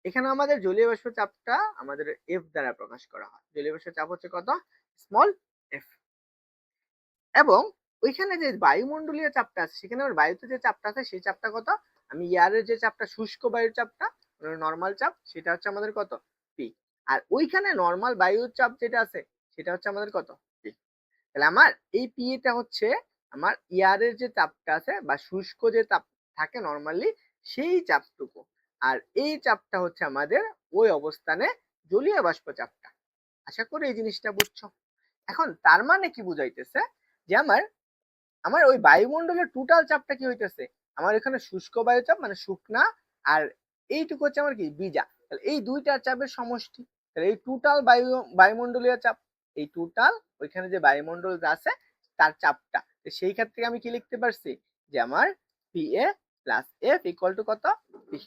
[SPEAKER 1] এখানে আমাদের জলীয় বাষ্প চাপটা আমাদের এফ দ্বারা প্রকাশ করা হয়। জলীয় বাষ্প চাপ হচ্ছে কত? Small F. এবং ওইখানে যে বায়ুমণ্ডলীয় চাপটা আছে সেখানে আমার বায়ুতে যে চাপটা আছে সেই চাপটা কত? আমি এয়ারের যে চাপটা, শুষ্ক বায়ুর চাপটা, নর্মাল চাপ, সেটা হচ্ছে আমাদের কত? পি। আর ওইখানে নর্মাল বায়ুর চাপ যেটা আছে সেটা হচ্ছে আমাদের কত? পি। তাহলে আমার এই পি টা হচ্ছে আমার এয়ারের যে চাপটা আছে বা শুষ্ক যে চাপ থাকে নর্মালি সেই চাপটুকু, আর এই চাপটা হচ্ছে আমাদের ওই অবস্থানে জলীয় বাষ্প চাপটা। আশা করি এই জিনিসটা বুঝছো। এখন তার মানে কি বুঝাইতেছে যে আমার আমার ওই বায়ুমণ্ডলের টোটাল চাপটা কি হইতেছে? আমার এখানে শুষ্ক বায়ু চাপ মানে শুকনা, আর এইটুকু হচ্ছে আমার কি? ভিজা। তাহলে এই দুইটার চাপের সমষ্টি। তাহলে এই টোটাল বায়ুমণ্ডলীয় চাপ, এই টোটাল ওইখানে যে বায়ুমণ্ডল আছে তার চাপটা, সেই ক্ষেত্রে আমি কি লিখতে পারছি? যে আমার P A plus F equal to কত? পি।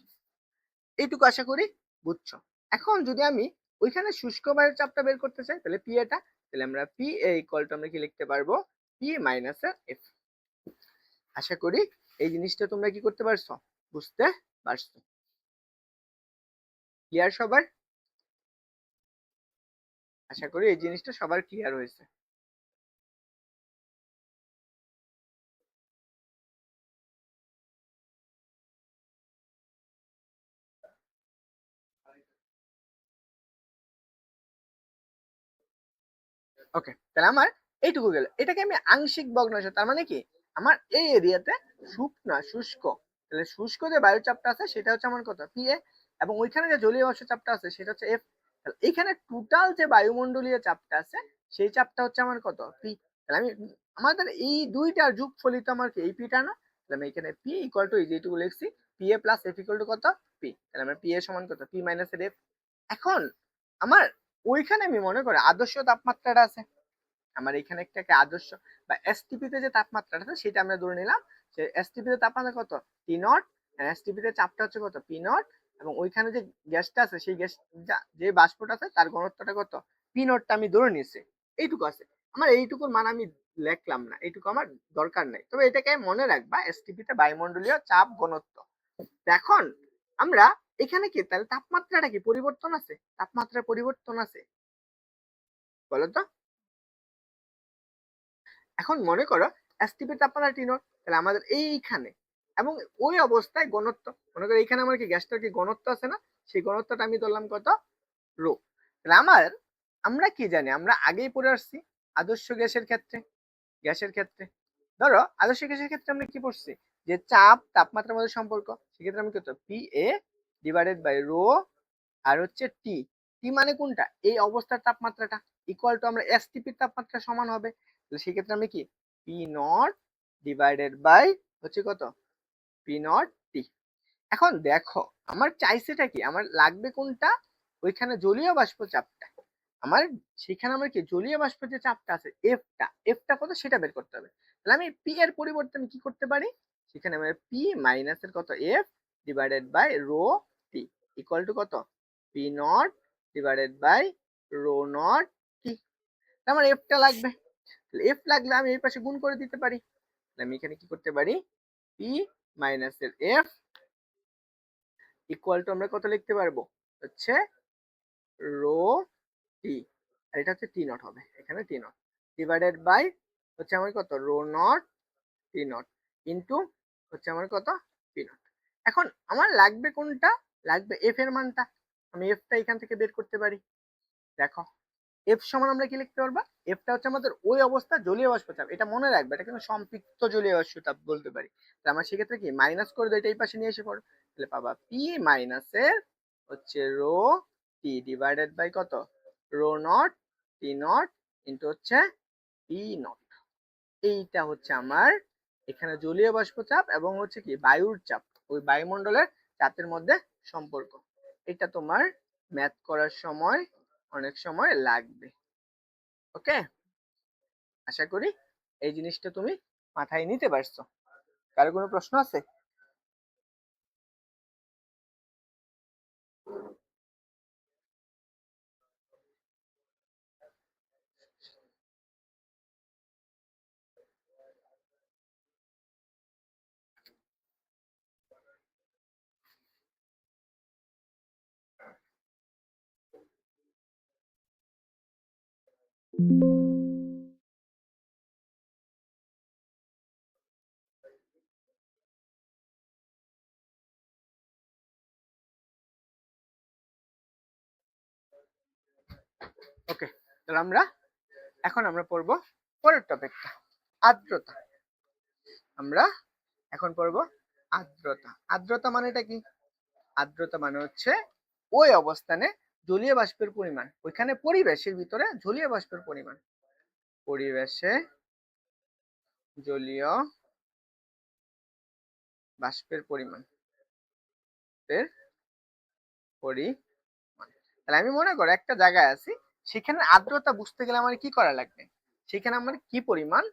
[SPEAKER 1] এইটুকু আশা করি বুঝছো। এখন যদি আমি ওইখানে শুষ্ক বায়ুর চাপটা বের করতে চাই তাহলে পি এটা, তাহলে আমরা পি এ ইকুয়াল টু আমরা কি লিখতে পারবো? P minus F. আশা করি এই জিনিসটা তোমরা কি করতে পারছো, বুঝতে পারছো। ক্লিয়ার সবার? আশা করি এই জিনিসটা সবার ক্লিয়ার হয়েছে। ওকে, তাহলে আমার এইটুকু গেল। এটাকে আমি আংশিক ভগ্নাংশ, তার মানে কি আমার এই এরিয়াতে শুকনা শুষ্ক, তাহলে শুষ্ক যে বায়ু চাপটা আছে সেটা হচ্ছে আমার কত, পি এ, এবং ওইখানে যে জলীয় বাষ্প চাপটা আছে সেটা হচ্ছে এফ। তাহলে এখানে টোটাল যে বায়ুমণ্ডলীয় চাপটা আছে সেই চাপটা হচ্ছে আমার কত, পি। তাহলে আমি আমাদের এই দুইটার যোগফলিত আমার কি এই পিটা না, তাহলে আমি এখানে পি ইকুয়াল টু এই যেটুকু লিখছি P A plus F equal to কত, পি। তাহলে আমার পি এ সমান কত, পি মাইনাস এফ। এখন আমার ওইখানে আমি মনে করি আদর্শ তাপমাত্রাটা আছে, আমার এখানে একটা আদর্শ বা এসটিপি তে যে তাপমাত্রাটা আছে সেটা আমরা ধরে নিলাম যে এসটিপি তে তাপমাত্রা কত, টি নট, এসটিপি তে চাপটা হচ্ছে কত, পি নট, এবং ওইখানে যে গ্যাসটা আছে সেই গ্যাস যে বাষ্পটা আছে তার ঘনত্বটা কত, পি নটটা আমি ধরে নিয়েছি। এইটুকু আছে, আমার এইটুকুর মান আমি লিখলাম না, এইটুকু আমার দরকার নেই, তবে এটাকে মনে রাখবা এসটিপি তে বায়ুমণ্ডলীয় চাপ ঘনত্ব। এখন আমরা এখানে কি তাহলে তাপমাত্রাটা কি পরিবর্তন আছে, তাপমাত্রার পরিবর্তন আছে বলতো। এখন মনে করো এসটিপি তাপমাত্রা টি নট, তাহলে আমাদের এইখানে এবং ওই অবস্থায় ঘনত্ব, মনে করো এখানে আমার কি গ্যাসটার কি ঘনত্ব আছে না, সেই ঘনত্বটা আমি ধরলাম কত, রো। তাহলে আমরা কি জানি, আমরা আগেই পড়ে আসছি আদর্শ গ্যাসের ক্ষেত্রে, গ্যাসের ক্ষেত্রে ধরো আদর্শ গ্যাসের ক্ষেত্রে আমরা কি পড়ছি যে চাপ তাপমাত্রার মধ্যে সম্পর্ক, সেক্ষেত্রে আমি কত, P A divided by rho, আর হচ্ছে টি, টি মানে কোনটা, এই অবস্থার তাপমাত্রাটা, ইকুয়াল টু আমরা এসটিপির তাপমাত্রা সমান হবে। তাহলে সেক্ষেত্রে আমি কি পি নট ডিভাইডেড বাই হচ্ছে কত, পি নট টি। এখন দেখো আমার চাইছেটা কি, আমার লাগবে কোনটা, ওইখানে জলীয় বাষ্প চাপটা, আমার সেখানে আমার কি জলীয় বাষ্পের যে চাপটা আছে এফটা, এফটা কত সেটা বের করতে হবে। তাহলে আমি পি এর পরিবর্তে আমি কি করতে পারি, সেখানে আমার পি মাইনাস এর কত, F divided by rho T equal to কত, P nought divided by rho not T. আমার এফটা লাগবে, এফ লাগলে আমি এই পাশে গুণ করে দিতে পারি। আমি এখানে কি করতে পারি, পি মাইনাস এর এফ ইকুয়াল টু আমরা কত লিখতে পারবো, হচ্ছে রো টি, আর এটা হচ্ছে টি নট হবে, এখানে টি নট ডিভাইডেড বাই হচ্ছে আমার কত, rho not T naught into হচ্ছে আমার কত, পি নট। এখন আমার লাগবে কোনটা, লাগবে এফ এর মানটা, আমি এফটা এখান থেকে বের করতে পারি। দেখো এফ সমান আমরা কি লিখতে পারবো, এফটা হচ্ছে আমাদের ওই অবস্থা জলীয় বাষ্প চাপ, এটা মনে রাখবে, এটা কিন্তু সম্পৃক্ত জলীয় বাষ্প চাপ বলতে পারি। তাহলে আমরা সেক্ষেত্রে কি মাইনাস করে দেয়, এই পাশে নিয়ে এসে পড়ো, তাহলে পাবা পি মাইনাস এর হচ্ছে রো টি ডিভাইডেড বাই কত, rho not T naught into হচ্ছে পি নট। এইটা হচ্ছে আমার এখানে জলীয় বাষ্প চাপ এবং হচ্ছে কি বায়ুর চাপ, ওই বায়ুমণ্ডলের চাপের মধ্যে সম্পর্ক। এটা তোমার ম্যাথ করার সময় অনেক সময় লাগবে। ওকে, আশা করি এই জিনিসটা তুমি মাথায় নিতে পারছো। কারো কোনো প্রশ্ন আছে? ওকে, তাহলে আমরা পড়বো পরের টপিকটা, আর্দ্রতা। আমরা এখন পড়বো আর্দ্রতা। আর্দ্রতা মানেটা কি, আর্দ্রতা মানে হচ্ছে ওই অবস্থানে জলীয় বাষ্পের পরিমাণ, ওইখানে পরিবেশের ভিতরে জলীয় বাষ্পের পরিমাণ, পরিবেশে জলীয় বাষ্পের পরিমাণ এর পরিমাণ। তাহলে আমি মনে করো একটা জায়গায় আছি, সেখানে আর্দ্রতা বুঝতে গেলে আমার কি করা লাগবে, সেখানে আমার কি পরিমাণ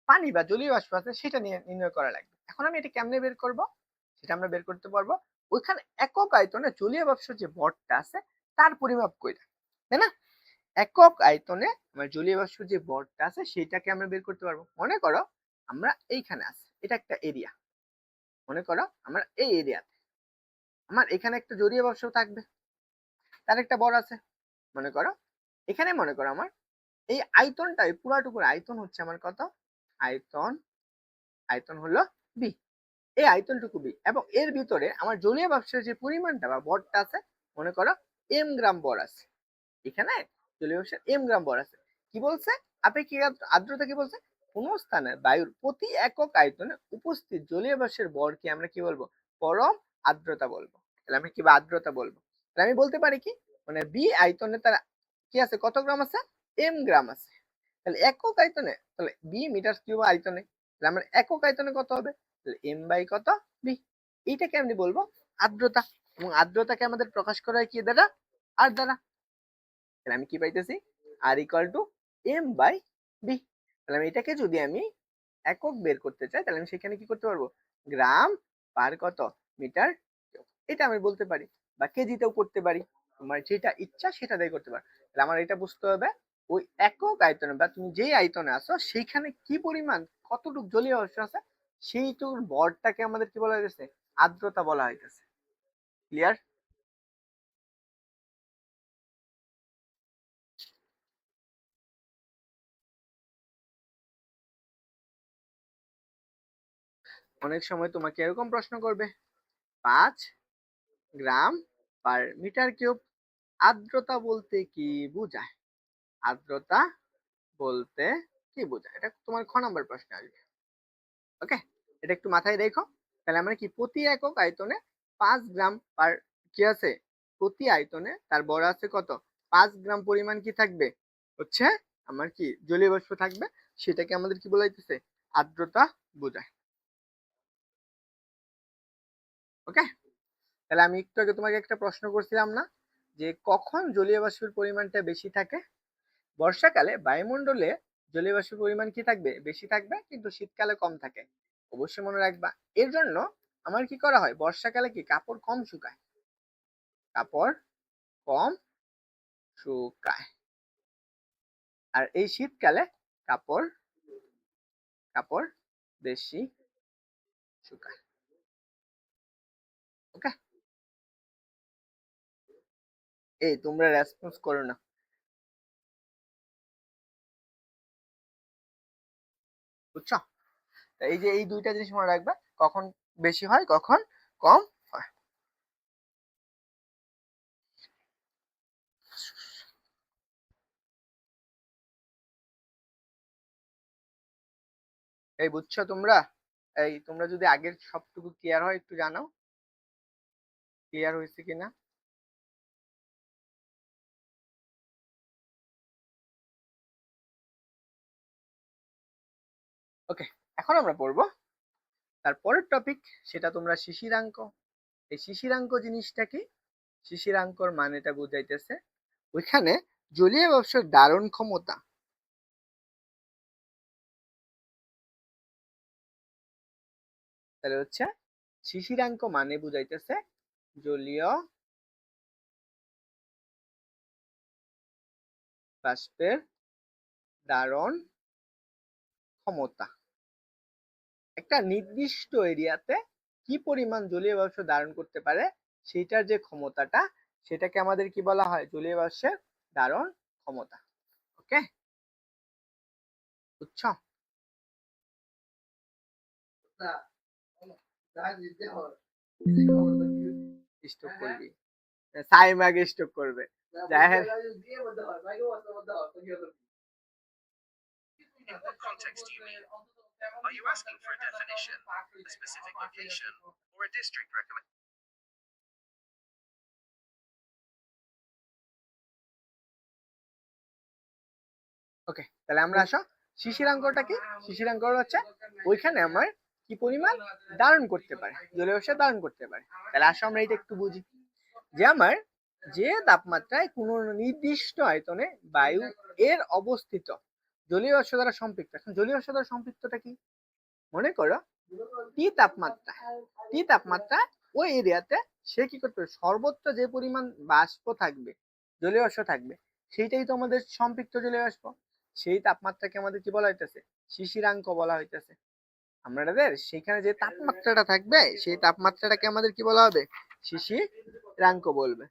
[SPEAKER 1] পানি বা জলীয় বাষ্প আছে সেটা নিয়ে নির্ণয় করা লাগবে। এখন আমি এটা কেমনে বের করব, সেটা আমরা বের করতে পারবো ওইখানে একক আয়তনে জলীয় বাষ্পের যে ভরটা আছে তার পরিমাপ কইরা, তাই না? একক আয়তনে আমার জলীয় বাষ্পের যে ভরটা আছে সেটাকে আমরা বের করতে পারবো। মনে করো আমরা এইখানে আছি, এটা একটা এরিয়া, মনে করো আমার এই এরিয়াতে আমার এখানে একটা জলীয় বাষ্প থাকবে, তার একটা বর আছে। মনে করো এখানে মনে করো আমার এই আয়তনটাই পুরাটুকুর আয়তন হচ্ছে আমার কত, আয়তন আয়তন হলো বি, এই আয়তনটুকু বি, এবং এর ভিতরে আমার জলীয় বাষ্পের যে পরিমাণটা বা ভরটা আছে, মনে করো এম গ্রাম ভর আছে। এখানে জলীয় বাষ্পের এম গ্রাম ভর আছে। কি বলছে, আপেক্ষিক আর্দ্রতা কি বলছে, কোন স্থানে বায়ুর প্রতি একক আয়তনে উপস্থিত জলীয় বাষ্পের ভরকে আমরা কি বলবো, পরম আর্দ্রতা বলবো। তাহলে আমি কি বা আর্দ্রতা বলবো, তাহলে আমি বলতে পারি কি, মানে বি আয়তনে তার কি আছে, কত গ্রাম আছে, এম গ্রাম আছে। তাহলে একক আয়তনে, তাহলে বি মিটার কিউব আয়তনে, তাহলে আমার একক আয়তনে কত হবে, তাহলে এম বাই কত, বি। এইটাকে আমি বলবো আর্দ্রতা, এবং আর্দ্রতাকে আমাদের প্রকাশ করা হয় কি দ্বারা, আর দ্বারা। তাহলে আমি কি পাইতেছি, R equal to M by B. তাহলে আমি এটাকে যদি আমি একক বের করতে চাই, তাহলে আমি সেখানে কি করতে পারবো, গ্রাম পার কত মিটার, এটা আমি বলতে পারি, বা কেজিতেও করতে পারি, তোমার যেটা ইচ্ছা সেটা দিয়ে করতে পারো। তাহলে আমার এটা বুঝতে হবে ওই একক আয়তনে বা তুমি যেই আয়তনে আছো সেইখানে কি পরিমাণ কতটুকু জলীয় বাষ্প আছে, সেইটুকুর ভরটাকে আমাদের কি বলা হইতেছে, আর্দ্রতা বলা হইতেছে। ক্লিয়ার? অনেক সময় তোমাকে এরকম প্রশ্ন করবে, 5 গ্রাম পার মিটার কিউব, আর্দ্রতা বলতে কি বোঝায়, আর্দ্রতা বলতে কি বোঝায়, এটা তোমার খ নাম্বার প্রশ্ন আসবে। ওকে, এটা একটু মাথায় রেখো। তাহলে আমরা কি প্রতি একক আয়তনে 5 গ্রাম পার কি আছে, প্রতি আয়তনে তার বড় আছে কত, 5 গ্রাম পরিমাণ কি থাকবে, হচ্ছে আমার কি জলীয় বাষ্প থাকবে, সেটাকে আমাদের কি বলা হইতেছে, আর্দ্রতা বোঝায়। ওকে, তাহলে আমি একটু আগে তোমাকে একটা প্রশ্ন করছিলাম না, যে কখন জলীয় বাষ্পের পরিমাণটা বেশি থাকে, বর্ষাকালে বায়ুমণ্ডলে জলীয় বাষ্পের পরিমাণ কি থাকবে, বেশি থাকবে, কিন্তু শীতকালে কম থাকে। অবশ্যই মনে রাখবা। এর জন্য আমার কি করা হয়, বর্ষাকালে কি কাপড় কম শুকায়, কাপড় কম শুকায়, আর এই শীতকালে কাপড় কাপড় বেশি শুকায়। ওকে, এই তোমরা রেসপন্স করো না, বুঝছো? এই যে এই দুইটা জিনিস মনে রাখবা, কখন বেশি হয় কখন কম হয়। এই বুঝছো তোমরা? এই তোমরা যদি আগের সবটুকু ক্লিয়ার হয় একটু জানাও, ক্লিয়ার হয়েছে কিনা। ওকে, এখন আমরা পড়বো তারপরের টপিক, সেটা তোমরা শিশিরাঙ্ক। এই শিশিরাঙ্ক জিনিসটা কি, শিশিরাঙ্কর মানেটা বুঝাইতেছে ওইখানে জলীয় বাষ্পের ধারণ ক্ষমতা, তাহলে হচ্ছে শিশিরাঙ্ক মানে বুঝাইতেছে জলীয় বাষ্পের ধারণ ক্ষমতা, একটা নির্দিষ্ট এরিয়াতে কি পরিমাণ জলীয় বাষ্প ধারণ করতে পারে সেটার যে ক্ষমতাটা, সেটাকে আমাদের কি বলা হয়, জলীয় বাষ্পের ধারণ ক্ষমতা। ওকে, বুঝছো? স্টপ করবি, সাইম আগে স্টপ করবে, জাহের।
[SPEAKER 3] In what context do you mean? Are you asking for a definition, a specific location, or a district recommendation?
[SPEAKER 1] ওকে, তাহলে আমরা আসো শিশিরাঙ্কটা কি, শিশিরাঙ্ক হচ্ছে ওইখানে আমার কি পরিমাণ ধারণ করতে পারে, জলীয় বাষ্প ধারণ করতে পারে। তাহলে আসো আমরা এটা একটু বুঝি, যে আমার যে তাপমাত্রায় কোন নির্দিষ্ট আয়তনে বায়ু এর অবস্থিত জলীয় বাষ্প দ্বারা সম্পৃক্ত। এখন জলীয় বাষ্প দ্বারা সম্পৃক্তটা কি, মনে করো টি তাপমাত্রা, টি তাপমাত্রা ওই এরিয়াতে সে কি করতে পারে, সর্বোচ্চ যে পরিমাণ বাষ্প থাকবে, জলীয় বাষ্প থাকবে, সেইটাই তো আমাদের সম্পৃক্ত জলীয় বাষ্প। সেই তাপমাত্রাকে আমাদের কি বলা হইতেছে, শিশিরাঙ্ক বলা হইতেছে। আমাদের সেখানে যে তাপমাত্রাটা থাকবে সেই তাপমাত্রাটাকে আমাদের কি বলা হবে? শিশিরাঙ্ক বলবে।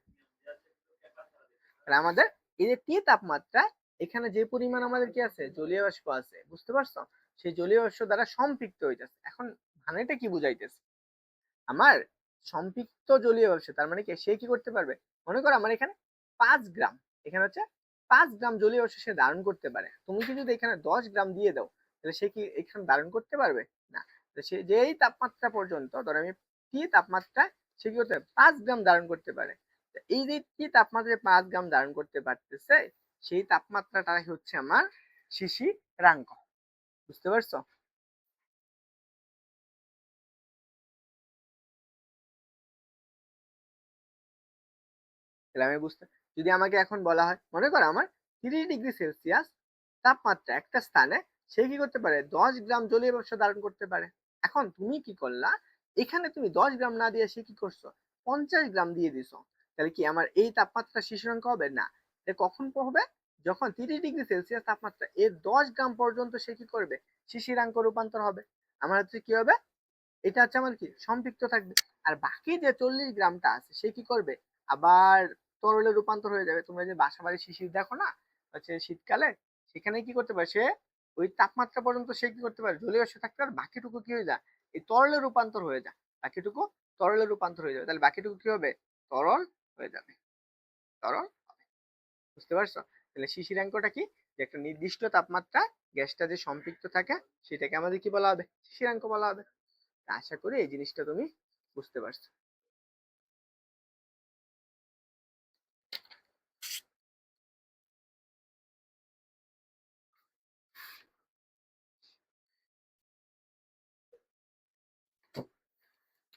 [SPEAKER 1] আর আমাদের এই যে টি তাপমাত্রা, এখানে যে পরিমাণ আমাদের কি আছে? জলীয় বাষ্প আছে, বুঝতে পারছো? সেই জলীয় বাষ্প দ্বারা সম্পৃক্ত হইতেছে। এখন মানেটা কি বুঝাইতেছে? আমার সম্পৃক্ত জলীয় বাষ্প, তার মানে কি সে কি করতে পারবে? মনে করো আমার এখানে 5 গ্রাম, এখানে হচ্ছে 5 গ্রাম জলীয় বাষ্প সে ধারণ করতে পারে। তুমি কি যদি এখানে 10 গ্রাম দিয়ে দাও, তাহলে সে কি এখানে ধারণ করতে পারবে না? সে যেই তাপমাত্রা পর্যন্ত, ধরো আমি টি তাপমাত্রা, সে কি করতে পারে? 5 গ্রাম ধারণ করতে পারে। এই যে টি তাপমাত্রায় 5 গ্রাম ধারণ করতে পারতেছে, সেই তাপমাত্রাটাই হচ্ছে আমার শিশিরাঙ্ক। বুঝতে পারছো? তাহলে আমি বুঝতে, যদি আমাকে এখন বলা হয় মনে করো আমার 3 ডিগ্রি সেলসিয়াস তাপমাত্রা একটা স্থানে, সে কি করতে পারে? 10 গ্রাম জলীয় বাষ্প ধারণ করতে পারে। এখন তুমি কি করলা, এখানে তুমি 10 গ্রাম না দিয়ে সে কি করছো? 50 গ্রাম দিয়ে দিছো। তাহলে কি আমার এই তাপমাত্রা শিশিরাঙ্ক হবে? না। এটা কখন হবে? যখন 3 ডিগ্রি সেলসিয়াস তাপমাত্রা এর 10 গ্রাম পর্যন্ত সে কি করবে? শিশিরাঙ্ক রূপান্তর হবে। আমার হচ্ছে কি হবে? এটা হচ্ছে আমার কি সম্পৃক্ত থাকবে। আর বাকি যে 40 গ্রামটা আছে সে কি করবে? আবার তরলে রূপান্তর হয়ে যাবে। তোমরা যে বাসা বাড়ির শিশির দেখো না, হচ্ছে শীতকালে, সেখানে কি করতে পারে? সে ওই তাপমাত্রা পর্যন্ত সে কি করতে পারে? জলীয় বাষ্প থাকতে পারে, বাকিটুকু কি হয়ে যায়? এই তরলে রূপান্তর হয়ে যায়। বাকিটুকু তরলে রূপান্তর হয়ে যাবে। তাহলে বাকিটুকু কি হবে? তরল হয়ে যাবে। তরল। বুঝতে পারছো? তাহলে শিশিরাঙ্কটা কি? যে একটা নির্দিষ্ট তাপমাত্রা গ্যাসটা যে সম্পৃক্ত থাকে, সেটাকে আমাদের কি বলা হবে? শিশিরাঙ্ক বলা হবে। আশা করি এই জিনিসটা তুমি বুঝতে পারছো।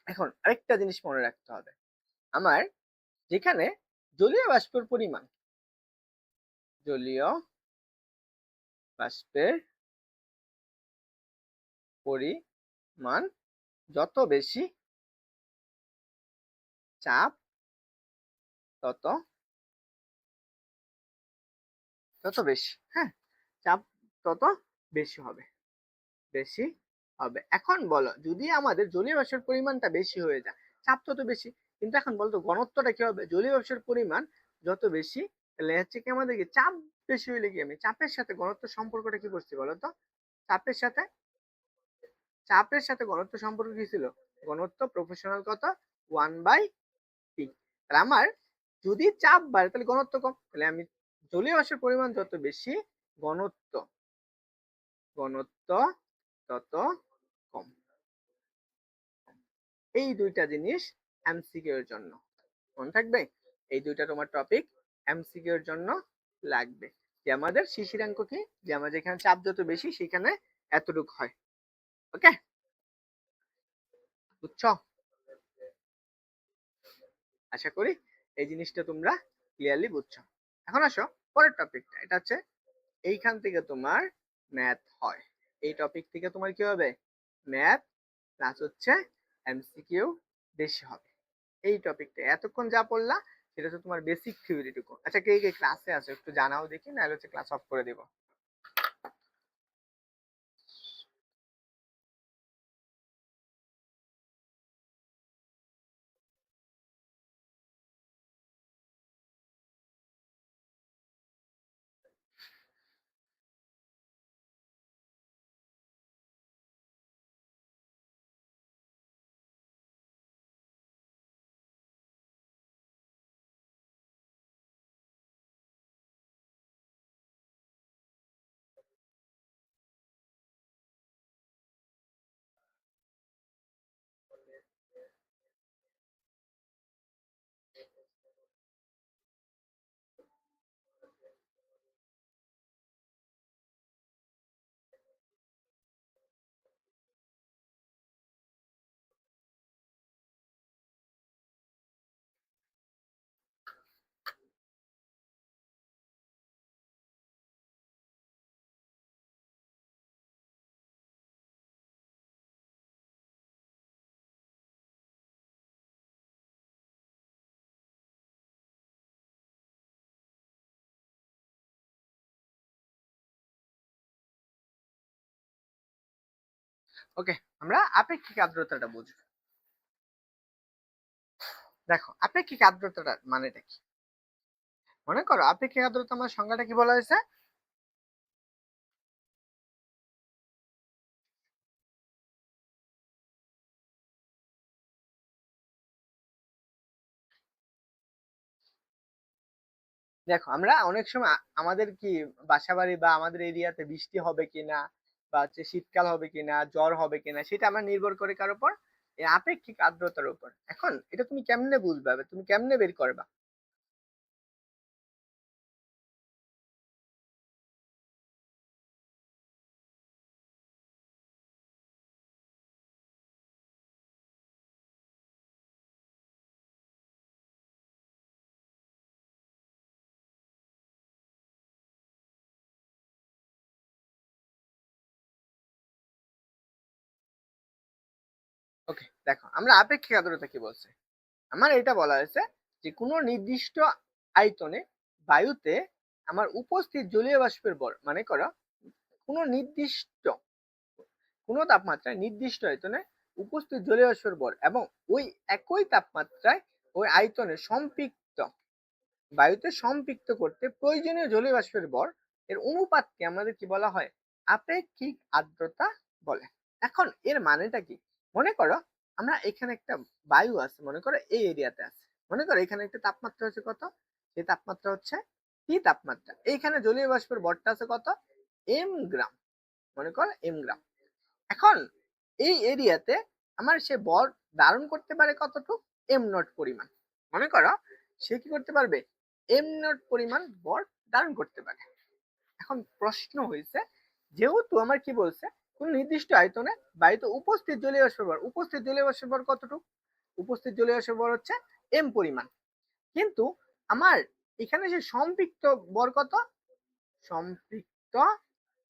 [SPEAKER 1] এখন আরেকটা জিনিস মনে রাখতে হবে, আমার যেখানে জলীয় বাষ্পের পরিমাণ, জলীয় বাষ্পের পরিমাণ যত বেশি, চাপ তত তত বেশি। হ্যাঁ, চাপ তত বেশি হবে, বেশি হবে। এখন বলো, যদি আমাদের জলীয় বাষ্পের পরিমাণটা বেশি হয়ে যায়, চাপ তত বেশি, কিন্তু এখন বলতো ঘনত্বটা কি হবে? জলীয় বাষ্পের পরিমাণ যত বেশি, তাহলে হচ্ছে কি আমাদেরকে চাপ বেশি হইলে কি, আমি চাপের সাথে ঘনত্ব সম্পর্কটা কি করছি বলতো? চাপের সাথে ঘনত্ব সম্পর্ক কি ছিল? ঘনত্ব প্রফেশনাল কত? 1/p। তাহলে আমার যদি চাপ বাড়ে তাহলে ঘনত্ব কম, তাহলে আমি জলীয় বাষ্পের পরিমাণ যত বেশি, ঘনত্ব ঘনত্ব তত কম। এই দুইটা জিনিস এমসিকিউ এর জন্য মনে থাকবে। এই দুইটা তোমার টপিক এমসিকিউ এর জন্য লাগবে। যে আমাদের শিশিরাঙ্ক কি, যে আমাদের যেখানে চাপ যত বেশি সেখানে এতটুকু হয়। ওকে, বুঝছো? আশা করি এই জিনিসটা তোমরা ক্লিয়ারলি বুঝছো। এখন আসো পরের টপিকটা, এটা হচ্ছে এইখান থেকে তোমার ম্যাথ হয়। এই টপিক থেকে তোমার কি হবে? ম্যাথ প্লাস হচ্ছে এমসিকিউ বেশি হবে। এই টপিকটা এতক্ষণ যা পড়লা সেটা হচ্ছে তোমার বেসিক থিওরিটুকু। আচ্ছা, কে কে ক্লাসে আছে একটু জানাও দেখি, নাহলে হচ্ছে ক্লাস অফ করে দিব। ওকে, আমরা আপেক্ষিক আর্দ্রতাটা বুঝবো। দেখো আপেক্ষিক আর্দ্রতাটা মানেটা কি? মনে করো আপেক্ষিক আর্দ্রতা আমার সংজ্ঞাটা কি বলা হয়েছে? দেখো আমরা অনেক সময় আমাদের কি বাসাবাড়ি বা আমাদের এরিয়াতে বৃষ্টি হবে কিনা বা হচ্ছে শীতকাল হবে কিনা জ্বর হবে কিনা সেটা আমরা নির্ভর করে কার উপর? এই আপেক্ষিক আর্দ্রতার উপর। এখন এটা তুমি কেমনে বুঝবে, তুমি কেমনে বের করবা? ওকে, দেখো আমরা আপেক্ষিক আর্দ্রতা কি বলছে, আমার এটা বলা হয়েছে যে কোনো নির্দিষ্ট আয়তনে বায়ুতে আমার উপস্থিত জলীয় বাষ্পের ভর, মানে করো কোনো নির্দিষ্ট কোনো তাপমাত্রায় নির্দিষ্ট আয়তনে উপস্থিত জলীয় বাষ্পের ভর এবং ওই একই তাপমাত্রায় ওই আয়তনে সম্পৃক্ত বায়ুতে সম্পৃক্ত করতে প্রয়োজনীয় জলীয় বাষ্পের ভর এর অনুপাতকে আমাদের কি বলা হয়? আপেক্ষিক আর্দ্রতা বলে। এখন এর মানেটা কি? মনে করো আমরা এখানে একটা বায়ু আছে, মনে করো এই এরিয়াতে আছে, মনে করো এখানে একটা তাপমাত্রা হচ্ছে কত? সেই তাপমাত্রা হচ্ছে টি তাপমাত্রা। এইখানে জলীয় বাষ্পের ভরটা আছে কত? এম গ্রাম, মনে করো এম গ্রাম। এখন এই এরিয়াতে আমার সে বল ধারণ করতে পারে কতটুকু? এম নট পরিমাণ। মনে করো সে কি করতে পারবে? এম নট পরিমাণ বল ধারণ করতে পারে। এখন প্রশ্ন হয়েছে, যেহেতু আমার কি বলছে কোন নির্দিষ্ট আয়তনে বায়ুতে উপস্থিত জলীয় বাষ্পের ভর, উপস্থিত জলীয় বাষ্পের ভর কতটুকু? উপস্থিত জলীয় বাষ্পের ভর হচ্ছে এম পরিমাণ। কিন্তু আমার এখানে সে সম্পৃক্ত বর কত? সম্পৃক্ত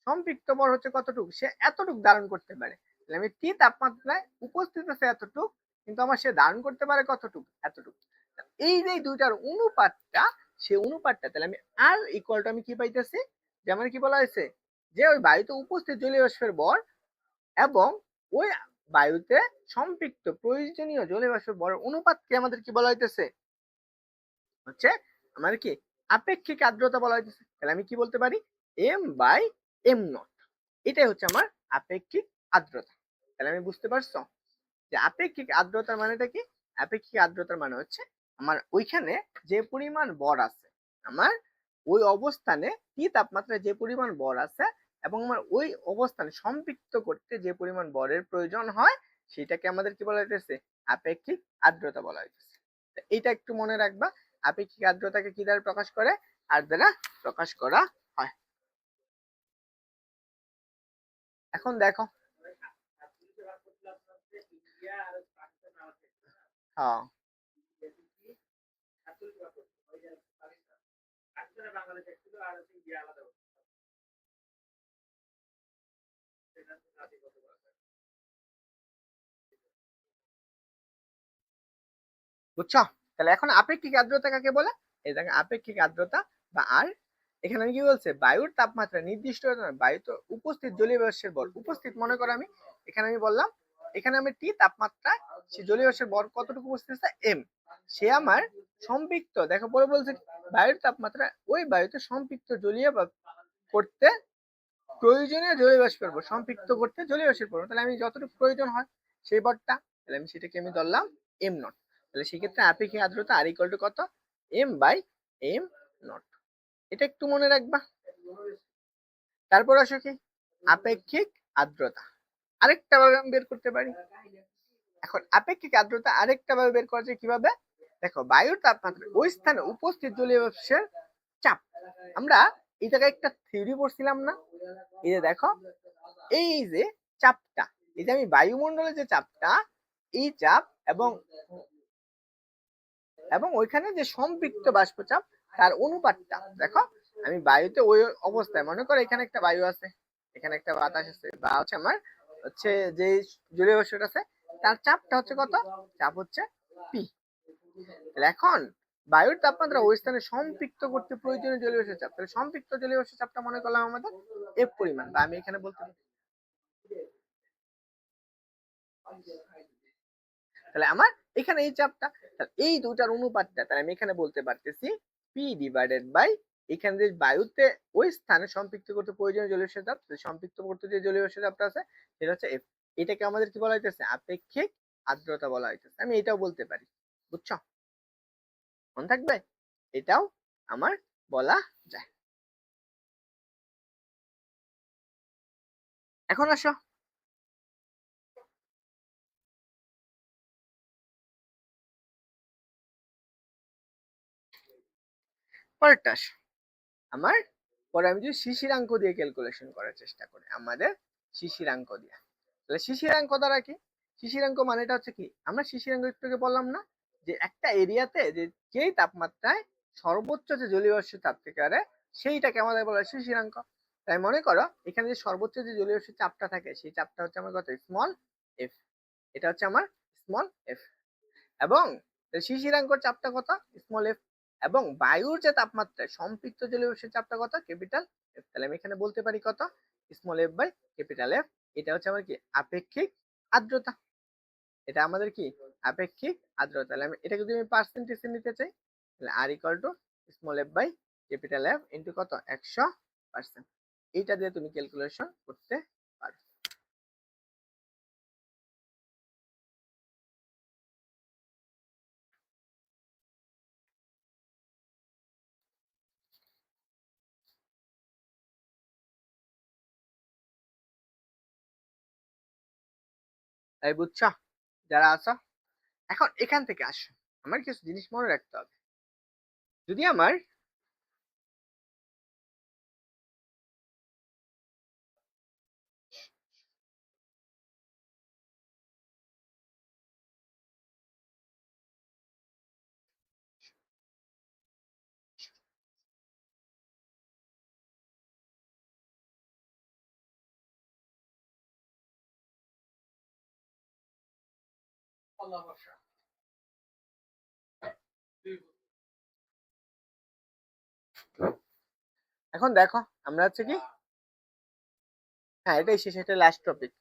[SPEAKER 1] সম্পৃক্ত বর হচ্ছে কতটুকু? সে এতটুকু ধারণ করতে পারে। তাহলে আমি টি তাপমাত্রায় উপস্থিত আছে এতটুকু, কিন্তু আমার সে ধারণ করতে পারে কতটুকু? এতটুকু। এই যে দুইটার অনুপাতটা, সে অনুপাতটা তাহলে আমি আর ইকুয়াল টু আমি কি পাইতেছি? যেমন কি বলা হয়েছে যে ওই বায়ুতে উপস্থিত জলীয় বাষ্পের ভর এবং ওই বায়ুতে সম্পৃক্ত প্রয়োজনীয় জলীয় বাষ্পের ভরের অনুপাতকে আমাদের কি বলা হইতেছে? হচ্ছে আমাদের কি আপেক্ষিক আর্দ্রতা বলা হইতেছে। তাহলে আমি কি বলতে পারি? এম বাই এম নট, এটাই হচ্ছে আমার আপেক্ষিক আর্দ্রতা। তাহলে আমি বুঝতে পারছো যে আপেক্ষিক আর্দ্রতার মানেটা কি? আপেক্ষিক আর্দ্রতার মানে হচ্ছে আমার ওইখানে যে পরিমাণ ভর আছে, আমার ওই অবস্থানে কি তাপমাত্রায় যে পরিমাণ ভর আছে এবং আমার ওই অবস্থানে সম্পৃক্ত করতে যে পরিমাণ ভরের প্রয়োজন হয়, সেটাকে আমাদের কি বলা হইতেছে? আপেক্ষিক আর্দ্রতা বলা হইতেছে। এইটা একটু মনে রাখবা, আপেক্ষিক আর্দ্রতাকে কি দ্বারা প্রকাশ করে? আর দ্বারা প্রকাশ করা হয়। এখন দেখো, হ্যাঁ বুঝছো? তাহলে এখন আপেক্ষিক আর্দ্রতা কাকে বলে? এই দেখো আপেক্ষিক আর্দ্রতা বা আর, এখানে আমি কি বলছে বায়ুর তাপমাত্রা নির্দিষ্ট বায়ুতে উপস্থিত জলীয় বাষ্পের ভর উপস্থিত, মনে করো আমি এখানে আমি বললাম এখানে আমি টি তাপমাত্রায় সে জলীয় বাষ্পের ভর কতটুকু উপস্থিত আছে? এম। সে আমার সম্পৃক্ত, দেখো পরে বলছে বায়ুর তাপমাত্রা ওই বায়ুতে সম্পৃক্ত জলীয় করতে প্রয়োজনীয় জলীয় বাষ্পের ভর, সম্পৃক্ত করতে জলীয় বাষ্পের ভর, তাহলে আমি যতটুকু প্রয়োজন হয় সেই ভরটা, তাহলে আমি সেটাকে আমি ধরলাম এম নট। তাহলে সেক্ষেত্রে আপেক্ষিক আর্দ্রতা আর ইকুয়াল টু কত? M by M naught. এটা একটু মনে রাখবা। তারপর আসো কি আপেক্ষিক আর্দ্রতা, আরেকটা ভাবে আমি বের করতে পারি। এখন আপেক্ষিক আর্দ্রতা আরেকটা ভাবে বের করা যায় কিভাবে? দেখো বায়ুর তাপমাত্রা ওই স্থানে উপস্থিত জলীয় বাষ্পের চাপ, আমরা এই জায়গায় একটা থিওরি পড়ছিলাম না? এই যে দেখো এই যে চাপটা, এই যে আমি বায়ুমণ্ডলে যে চাপটা, এই চাপ এবং এবং ওইখানে যে সম্পৃক্ত বাষ্পচাপ তার অনুপাতটা দেখো, আমি বায়ুতে ওই অবস্থায় মনে করো এখানে একটা বায়ু আছে, এখানে একটা বাতাস আছে, বা হচ্ছে আমার হচ্ছে যে জলীয় বাষ্পটা আছে তার চাপটা হচ্ছে কত? চাপ হচ্ছে পি। তাহলে এখন বায়ুর তাপমাত্রা ওই স্থানে সম্পৃক্ত করতে প্রয়োজনীয় জলীয় বাষ্পের চাপ, তাহলে সম্পৃক্ত জলীয় বাষ্পের চাপটা মনে করলাম আমাদের এফ পরিমাণ, বা আমি এখানে বলতে তাহলে আমার এখানে এই চাপটা, তাহলে এই দুটার অনুপাতটা তাহলে আমি এখানে বলতে পারতেছি পি ডিভাইডেড বাই এখানে যে বায়ুতে ওই স্থানে সম্পৃক্ত করতে প্রয়োজনীয় জলীয় বাষ্পের চাপ, সম্পৃক্ত করতে যে জলীয় বাষ্পের চাপটা আছে সেটা হচ্ছে এফ। এটাকে আমাদের কি বলা হইতেছে? আপেক্ষিক আর্দ্রতা বলা হইতেছে। আমি এটাও বলতে পারি, বুঝছো? মনে থাকবে, এটাও আমার বলা যায়। এখন আসো পরেরটা আসো। আমার পরে আমি যদি শিশিরাঙ্ক দিয়ে ক্যালকুলেশন করার চেষ্টা করি, আমাদের শিশিরাঙ্ক দিয়ে, তাহলে শিশিরাঙ্ক দ্বারা কি? শিশিরাঙ্ক মানেটা হচ্ছে কি? আমরা শিশিরাঙ্ক একটু আগে বললাম না যে একটা এরিয়াতে যে যেই তাপমাত্রায় সর্বোচ্চ যে জলীয় বাষ্পের চাপ থেকে আরে সেইটাকে আমাদের বলা হয় শিশিরাঙ্ক। তাই মনে করো এখানে যে সর্বোচ্চ যে জলীয় বাষ্পের চাপটা থাকে সেই চাপটা হচ্ছে আমার কত? Small F. এটা হচ্ছে আমার স্মল এফ। এবং শিশিরাঙ্কর চাপটা কত? Small F. এবং বায়ুর যে তাপমাত্রায় সম্পৃক্ত জলীয় বাষ্পের চাপটা কত? Capital F. তাহলে আমি এখানে বলতে পারি কত? Small F by capital F. এটা হচ্ছে আমার কি? আপেক্ষিক আর্দ্রতা। এটা আমাদের কি? আপেক্ষিক আর্দ্রতা। তাহলে আমি এটা যদি আমি পার্সেন্টেজে নিতে চাই তাহলে R equal to small F by capital F into কত? 100%। এইটা দিয়ে তুমি ক্যালকুলেশন করতে পারো। তাই বুঝছো যারা আছো? এখন এখান থেকে আসো, আমার কিছু জিনিস মনে রাখতে হবে। যদি আমার এখন দেখো আমরা হচ্ছে কি, হ্যাঁ এটাই শেষ, এটা লাস্ট টপিক,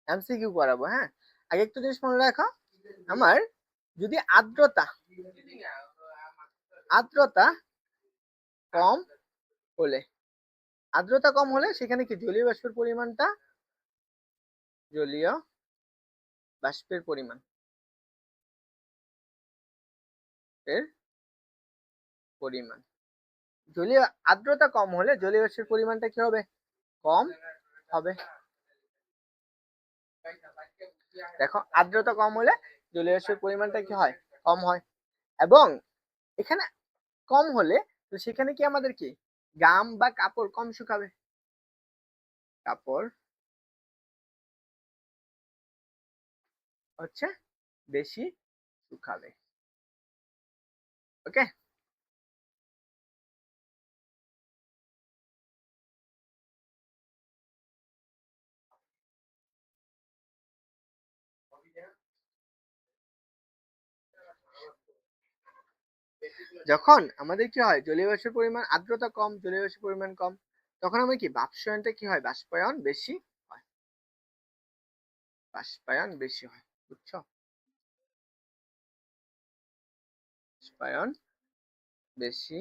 [SPEAKER 1] এমসিকিউ করাবো। হ্যাঁ, আগে একটু জিনিস মনে রাখো, আমার যদি আর্দ্রতা আর্দ্রতা কম হলে, আর্দ্রতা কম হলে সেখানে কি জলীয় বাষ্পের পরিমাণটা, জলীয় বাষ্পের পরিমাণ এর পরিমাণ, জলীয় আর্দ্রতা কম হলে জলীয় বাষ্পের পরিমাণটা কি হবে? কম হবে। দেখো আর্দ্রতা কম হলে জলীয় বাষ্পের পরিমাণটা কি হয়? কম হয়। এবং এখানে কম হলে তো সেখানে কি আমাদের কি গাম বা কাপড় কম শুকাবে, কাপড় হচ্ছে বেশি শুকাবে। ওকে, যখন আমাদের কি হয় জলীয় বাষ্পের পরিমাণ, আর্দ্রতা কম, জলীয় বাষ্পের পরিমাণ কম, তখন আমরা কি বাষ্পায়নটা কি হয়? বাষ্পায়ন বেশি হয়, বাষ্পায়ন বেশি হয়। বুঝছো? বাষ্পায়ন বেশি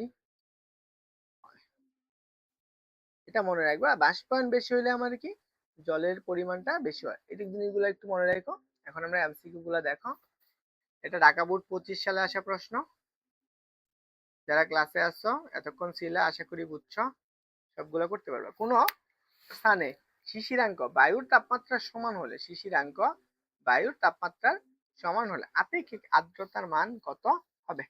[SPEAKER 1] হয়, এটা মনে রাখবা। বাষ্পায়ন বেশি হলে আমাদের কি জলের পরিমাণটা বেশি হয়। এই জিনিসগুলো একটু মনে রাখো। এখন আমরা এমসিকিউ গুলা দেখো। এটা ঢাকা বোর্ড 25 সালে আসা প্রশ্ন। যারা ক্লাসে আসছো এতক্ষণ ছিলে আশা করি বুঝছো, সবগুলো করতে পারবে। কোন স্থানে শিশিরাঙ্ক বায়ুর তাপমাত্রার সমান হলে, শিশিরাঙ্ক বায়ুর তাপমাত্রার সমান হলে আপেক্ষিক আর্দ্রতার মান কত হবে?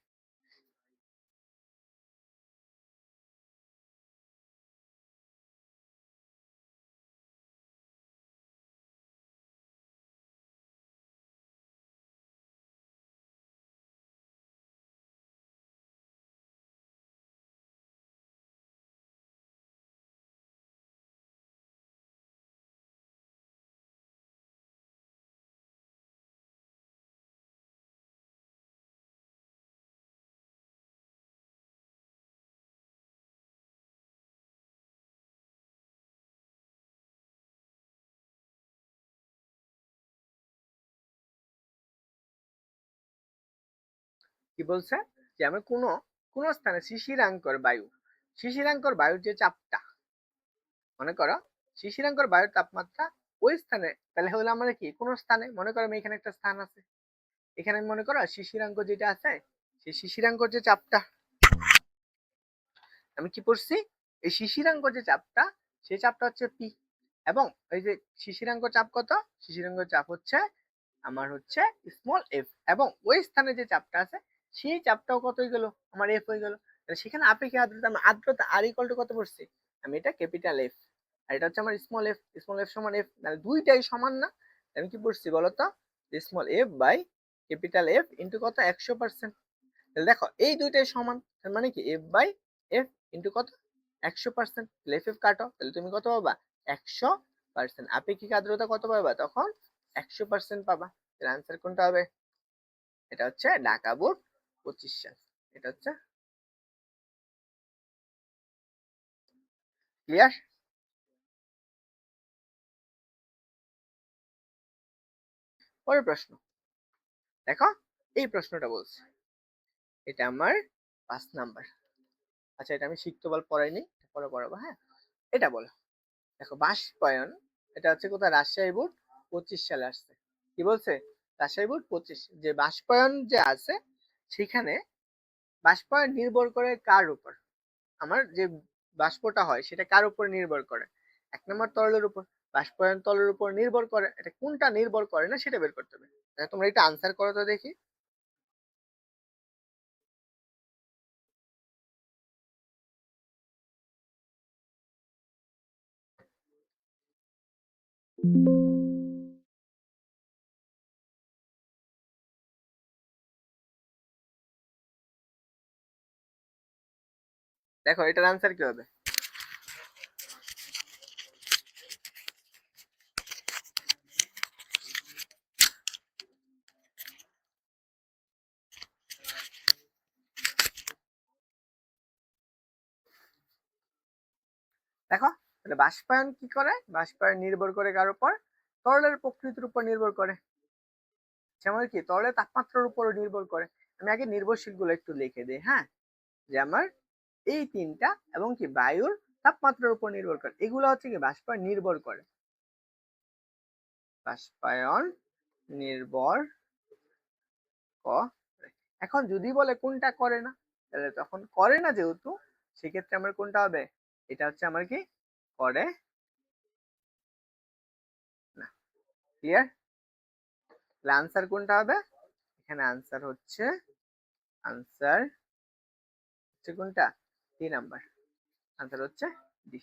[SPEAKER 1] কি বলছে যে আমরা কোন স্থানে শিশিরাঙ্কর বায়ুর যে চাপটা, মনে করো শিশিরাঙ্কর বায়ুর তাপমাত্রা ওই স্থানে, তাহলে হলো আমরা কি কোন স্থানে, মনে করো আমি এখানে একটা স্থান আছে, এখানে মনে করো শিশিরাঙ্ক যেটা আছে, সেই শিশিরাঙ্কর যে চাপটা আমি কি পড়ছি, এই শিশিরাঙ্কর যে চাপটা, সেই চাপটা হচ্ছে পি, এবং এই যে শিশিরাঙ্কর চাপ কত, শিশিরাঙ্কর চাপ হচ্ছে আমার হচ্ছে স্মল এফ, এবং ওই স্থানে যে চাপটা আছে সেই চাপটাও কত হয়ে গেল, আমার এফ হয়ে গেল। সেখানে আপেক্ষিক আর্দ্রতা, আমি আর্দ্রতা আর ইকুয়াল টু কত পড়ছি, আমি এটা ক্যাপিটাল এফ, আর এটা হচ্ছে আমার স্মল এফ সমান এফ, মানে দুইটাই সমান না, আমি কি পড়ছি বলতো, small F by capital F into কত 100%। তাহলে দেখো এই দুইটাই সমান, তার মানে কি এফ বাই এফ ইন্টু কত 100%, তাহলে এফ এফ কাটো, তাহলে তুমি কত পাবা 100%। আপেক্ষিক আর্দ্রতা কত পাবা তখন 100% পাবা। এর আনসার কোনটা হবে, এটা হচ্ছে ঢাকা বোর্ড 25 সাল, এটা হচ্ছে ক্লিয়ার। পরের প্রশ্ন দেখো, এই প্রশ্নটা বলছে, এটা আমার 5 নাম্বার। আচ্ছা, এটা আমি শিখতে বল পড়াইনি, পরে পড়াবো, হ্যাঁ। এটা বলো, দেখো বাষ্পায়ন, এটা হচ্ছে কোথায়, রাজশাহী বোর্ড 25 সালে আসছে। কি বলছে, রাজশাহী বোর্ড 25, যে বাষ্পায়ন যে আছে সেখানে বাষ্পায়ন নির্ভর করে কার উপর, আমার যে বাষ্পটা হয় সেটা কার উপর নির্ভর করে, 1 নম্বর তরলের উপর, বাষ্পায়ন তরলের উপর নির্ভর করে, এটা কোনটা নির্ভর করে না সেটা বের করতে হবে। তোমরা এটা আনসার করো তো দেখি। দেখো এটার আনসার কি হবে, দেখো তাহলে বাষ্পায়ন কি করে, বাষ্পায়ন নির্ভর করে কার উপর, তরলের প্রকৃতির উপর নির্ভর করে, যেমন কি তরলের তাপমাত্রার উপর নির্ভর করে। আমি আগে নির্ভরশীল গুলো একটু লিখে দিই, হ্যাঁ, যে আমার এই তিনটা এবং কি বায়ুর তাপমাত্রার উপর নির্ভর করে, এগুলো হচ্ছে কি বাষ্পায়ন নির্ভর করে, বাষ্পায়ন নির্ভর করে। এখন যদি বলে কোনটা করে না, তাহলে তখন করে না যেহেতু, সেক্ষেত্রে আমার কোনটা হবে, এটা হচ্ছে আমার কি করে না। ক্লিয়ার, তাহলে আনসার কোনটা হবে, এখানে আনসার হচ্ছে কোনটা, 3 নাম্বার, আনসার হচ্ছে ডি।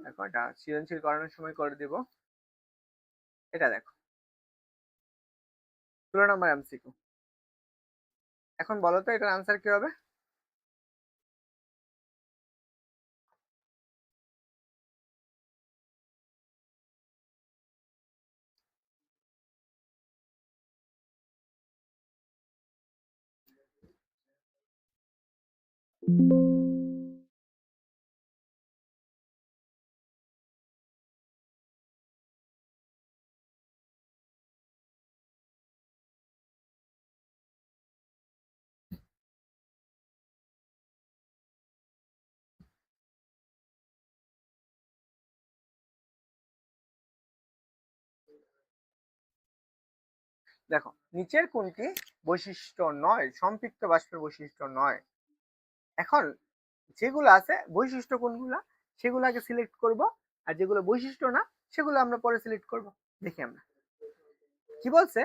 [SPEAKER 1] দেখো এটা সৃজনশীল করানোর সময় করে দিব। এটা দেখো 16 নম্বর এমসিকিউ। এখন বলো তো এটার আনসার কি হবে, দেখো নিচের কোনটি বৈশিষ্ট্য নয়, সম্পৃক্ত বাষ্পের বৈশিষ্ট্য নয়। এখন যেগুলো আছে বৈশিষ্ট্য কোনগুলা, সেগুলো আগে সিলেক্ট করব, আর যেগুলো বৈশিষ্ট্য না সেগুলো আমরা পরে সিলেক্ট করব। দেখি আমরা কি বলছে,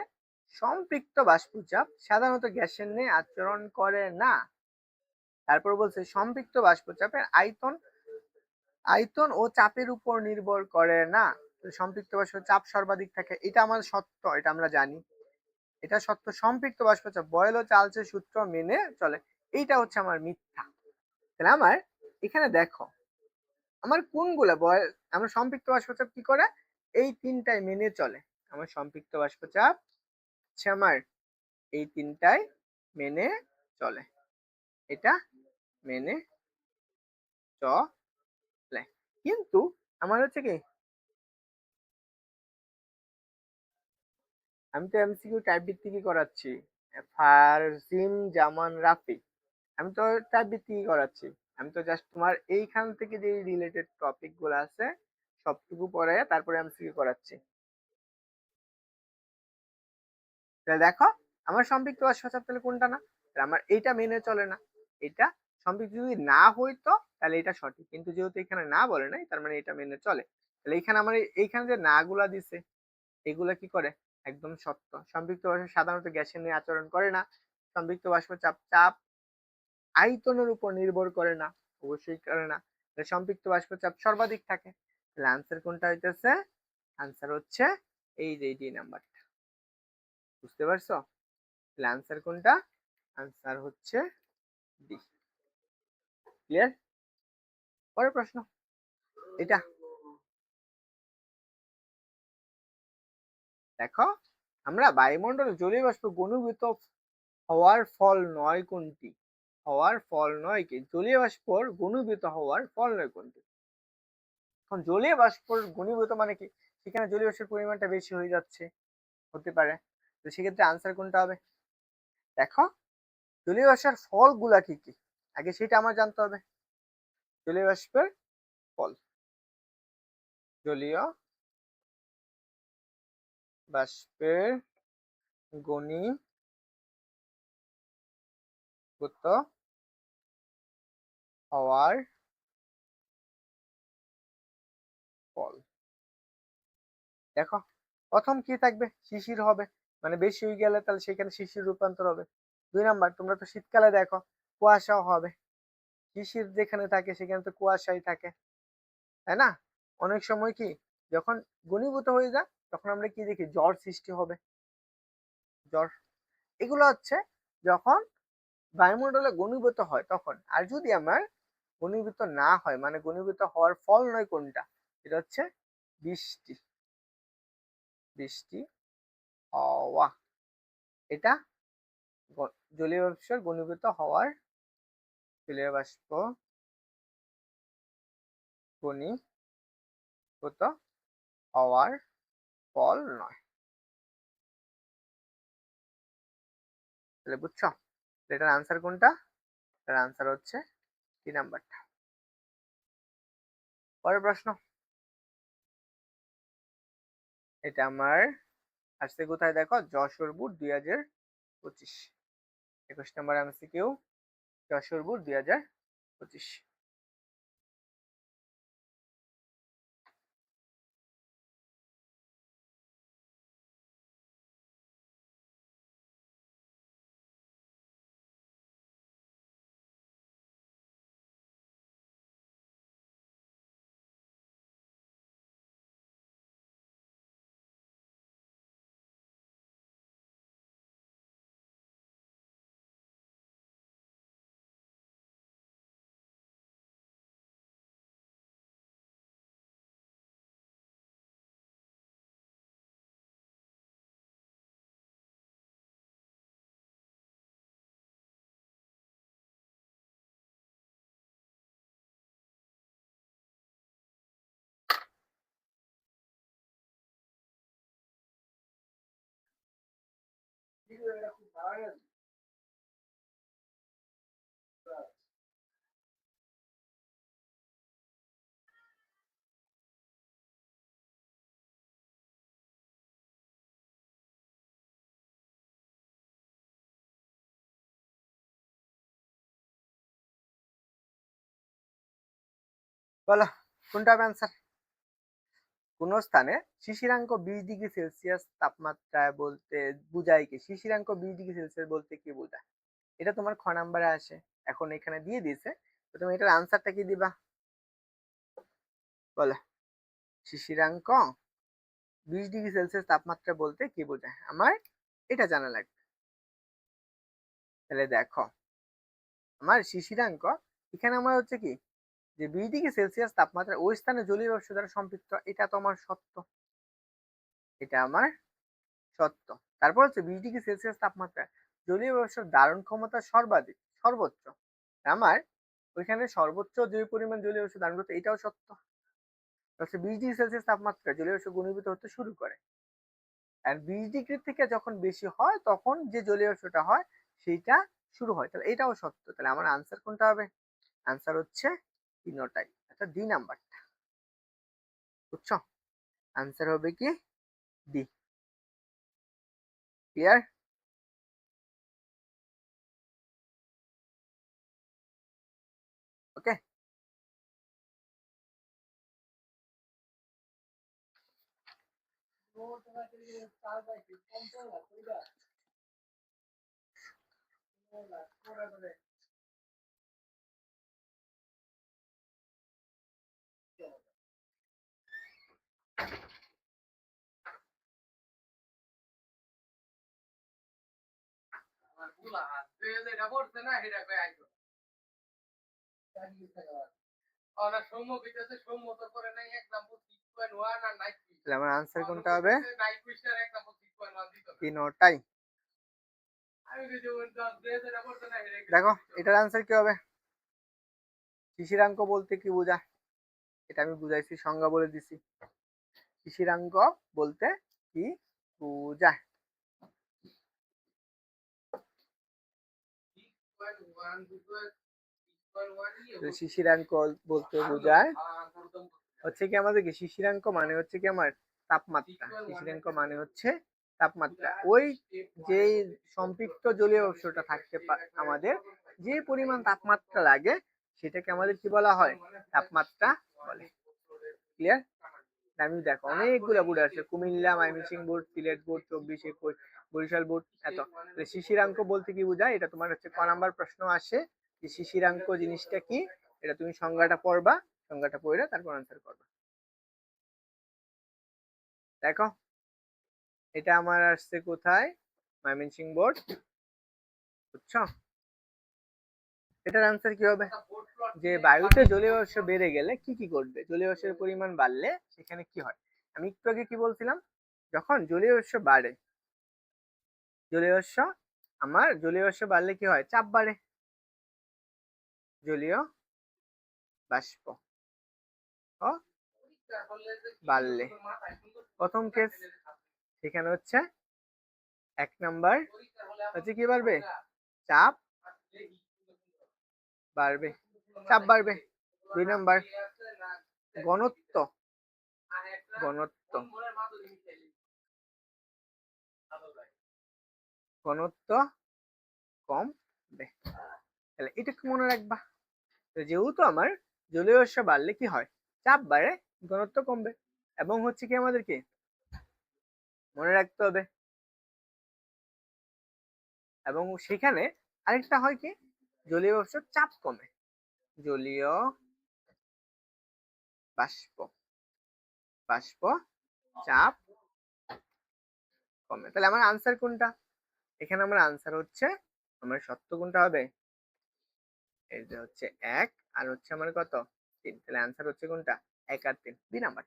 [SPEAKER 1] সম্পৃক্ত বাষ্পচাপ সাধারণত গ্যাসের ন্যায় আচরণ করে না। তারপর বলছে সম্পৃক্ত বাষ্পচাপের আয়তন ও চাপের উপর নির্ভর করে না। সম্পৃক্ত বাষ্প চাপ সর্বাধিক থাকে, এটা আমার সত্য, এটা আমরা জানি, এটা সত্য। সম্পৃক্ত বাষ্পচাপ বয়েল ও চার্লসের সূত্র মেনে চলে, এইটা হচ্ছে আমার মিথ্যা। তাহলে আমার এখানে দেখো আমার কোনগুলা আমার সম্পৃক্ত বাষ্পচাপ কি করে, এই তিনটায় মেনে চলে। আমার সম্পৃক্ত বাষ্পচাপ হচ্ছে আমার এই তিনটায় মেনে চলে, এটা মেনে চলে। কিন্তু আমার হচ্ছে কি, আমি তো এমসিকিউ টাইপ ভিত্তিকই করাচ্ছি, ফারজিম জামান রাফি, আমি তো টাইপ ভিত্তিকই করাচ্ছি। আমি তো জাস্ট তোমার এইখান থেকে যে রিলেটেড টপিক গুলো আছে সবটুকু পরে তারপরে এমসিকিউ করাচ্ছি। তাহলে দেখো আমার সম্পৃক্ত বাষ্পচাপ তাহলে কোনটা না, তাহলে আমার এইটা মেনে চলে না। এটা সম্পৃক্ত যদি না হইতো তাহলে এটা সঠিক, কিন্তু যেহেতু এখানে না বলে নাই তার মানে এটা মেনে চলে। তাহলে এখানে আমার এইখানে যে না গুলা দিছে এগুলা কি করে, একদম সত্য। সম্পৃক্ত বাষ্প সাধারণত গ্যাসের নিয়ে আচরণ করে না। সম্পৃক্ত বাষ্পচাপ চাপ আয়তনের উপর নির্ভর করে না, অবশ্যই করে না। তাহলে সম্পৃক্ত বাষ্পচাপ সর্বাধিক থাকে। তাহলে আনসার কোনটা হইতেছে, আনসার হচ্ছে এই যে ডি নাম্বারটা। বুঝতে পারছো? তাহলে আনসার কোনটা, আনসার হচ্ছে ডি। ক্লিয়ার? পরের প্রশ্ন এটা দেখো, আমরা বায়ুমণ্ডলে জলীয় বাষ্প ঘনীভূত হওয়ার ফল নয় কোনটি, হওয়ার ফল নয় কি, জলীয় বাষ্পর ঘনীভূত হওয়ার ফল নয় কোনটি। এখন জলীয় বাষ্পর ঘনীভূত মানে কি, সেখানে জলীয় বাষ্পের পরিমাণটা বেশি হয়ে যাচ্ছে, হতে পারে। তো সেক্ষেত্রে আনসার কোনটা হবে, দেখো জলীয় বাষ্পের ফলগুলা কি কি আগে সেটা আমার জানতে হবে। জলীয় বাষ্পের ফল, জলীয় বাষ্পের ঘনীভূত হওয়ার ফল। দেখো প্রথম কি থাকবে, শিশির হবে, মানে বেশি হয়ে গেলে তাহলে সেখানে শিশির রূপান্তর হবে। 2 নাম্বার, তোমরা তো শীতকালে দেখো কুয়াশাও হবে, শিশির যেখানে থাকে সেখানে তো কুয়াশাই থাকে, তাই না? অনেক সময় কি যখন ঘনীভূত হয়ে যায় তখন আমরা কি দেখি, জ্বর সৃষ্টি হবে, জ্বর। এগুলো হচ্ছে যখন বায়ুমণ্ডলে ঘনীভূত হয় তখন। আর যদি আমার ঘনীভূত না হয়, মানে ঘনীভূত হওয়ার ফল নয় কোনটা, এটা হচ্ছে বৃষ্টি, বৃষ্টি হওয়া, এটা জলীয় বাষ্পের ঘনীভূত হওয়ার, জলীয় বাষ্প ঘনীভূত হওয়ার ফল নয়। তাহলে বুঝছো এটার আনসার কোনটা, এটার আনসার হচ্ছে 3 নাম্বারটা। পরের প্রশ্ন এটা আমার আসছে কোথায় দেখো, যশোর বোর্ড 2025, 21 নম্বর এমসিকিউ, যশোর বোর্ড 2025। বলো কোনটা হবে আনসার। কোন স্থানে শিশিরাঙ্ক 20°C তাপমাত্রায় বলতে বুঝায় কি, শিশিরাঙ্ক 20°C বলতে কি বোঝায়, এটা তোমার খ নাম্বারে আসে। এখন এখানে দিয়ে দিয়েছে, তো তুমি এটার আনসারটা কি দিবা বলো। শিশিরাঙ্ক 20°C তাপমাত্রা বলতে কি বোঝায়, আমার এটা জানা লাগবে। তাহলে দেখো আমার শিশিরাঙ্ক, এখানে আমার হচ্ছে কি
[SPEAKER 4] যে 20 ডিগ্রি সেলসিয়াস তাপমাত্রা ওই স্থানে জলীয় বাষ্প দ্বারা সম্পৃক্ত, এটা তো আমার সত্য, এটা আমার সত্য। তারপর হচ্ছে 20 ডিগ্রি সেলসিয়াস তাপমাত্রা জলীয় বাষ্পের ধারণ ক্ষমতা সর্বোচ্চ, আমার ওইখানে সর্বোচ্চ যে পরিমাণ জলীয় বাষ্প ধারণ করতে, এটাও সত্য। 20 ডিগ্রি সেলসিয়াস তাপমাত্রা জলীয় বাষ্প ঘনীভূত হতে শুরু করে, আর 20 ডিগ্রি থেকে যখন বেশি হয় তখন যে জলীয় বাষ্পটা হয় সেইটা শুরু হয়, তাহলে এটাও সত্য। তাহলে আমার আনসার কোনটা হবে? আনসার হচ্ছে তিনটাই, আচ্ছা ডি নাম্বারটা, বুঝছো? আনসার হবে কি ডি। ক্লিয়ার? ওকে, তাহলে আমার আনসার কোনটা হবে? তিনটাই। দেখো এটার আনসার কি হবে? শিশিরাঙ্ক বলতে কি বোঝায় এটা আমি বুঝাইছি, সংজ্ঞা বলে দিছি। শিশিরাঙ্ক বলতে কি বোঝায়? শিশিরাঙ্ক বলতে বোঝায় হচ্ছে কি আমাদের কি শিশিরাঙ্ক মানে হচ্ছে কি আমার তাপমাত্রা, শিশিরাঙ্ক মানে হচ্ছে তাপমাত্রা। ওই যে সম্পৃক্ত জলীয় বাষ্পটা থাকতে আমাদের যে পরিমাণ তাপমাত্রা লাগে সেটাকে আমাদের কি বলা হয়? তাপমাত্রা বলে। ক্লিয়ার? আমি দেখো অনেকগুলো বোর্ড আছে, Comilla, Mymensingh board, Sylhet board, 24, 21, Barisal board, এত। শিশিরাঙ্ক বলতে কি বোঝায় এটা তোমার হচ্ছে ক নাম্বার প্রশ্ন আসে যে শিশিরাঙ্ক জিনিসটা কি, এটা তুমি সংজ্ঞাটা পড়বা, সংজ্ঞাটা পড়ে তারপর আনসার করবা। দেখো এটা আমার আসছে কোথায়? ময়মনসিংহ বোর্ড, বুঝছো? এটার আনসার কি হবে? যে বায়ুতে জলীয় বাষ্প বেড়ে গেলে কি কি ঘটবে? জলীয় বাষ্পের পরিমাণ বাড়লে সেখানে কি হয়? আমি একটু আগে কি বলছিলাম, যখন জলীয় বাষ্প বাড়ে, জলীয় বাষ্প বাড়লে কি হয়? চাপ বাড়ে, জলীয় বাষ্প বাড়লে। প্রথম কেস সেখানে হচ্ছে 1 নাম্বার হচ্ছে কি বাড়বে? চাপ বাড়বে, চাপ বাড়বে। 2 নাম্বার ঘনত্ব কমবে। তাহলে এটা কি মনে রাখবা? যেহেতু আমার জলীয় বাষ্প বাড়লে কি হয়? চাপ বাড়ে, ঘনত্ব কমবে, এবং হচ্ছে কি আমাদের কি মনে রাখতে হবে। এবং সেখানে আরেকটা হয় কি, জলীয় বাষ্পের চাপ কমে, জলীয় বাষ্প চাপ কমে। তাহলে আমার আনসার কোনটা? এখানে আমার আনসার হচ্ছে, আমার সত্য কোনটা হবে? এই যে হচ্ছে 1 আর হচ্ছে আমার কত 3। তাহলে আনসার হচ্ছে কোনটা? 1 আর 3, বি নাম্বার।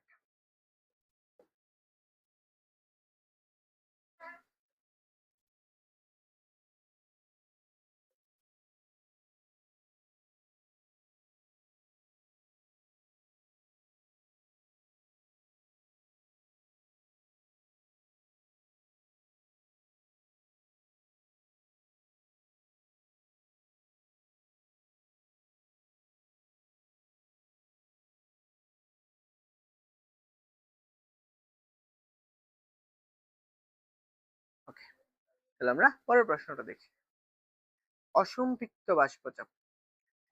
[SPEAKER 4] ওকে, তাহলে আমরা পরের প্রশ্নটা দেখি। অসম্পৃক্ত বাষ্পচাপ,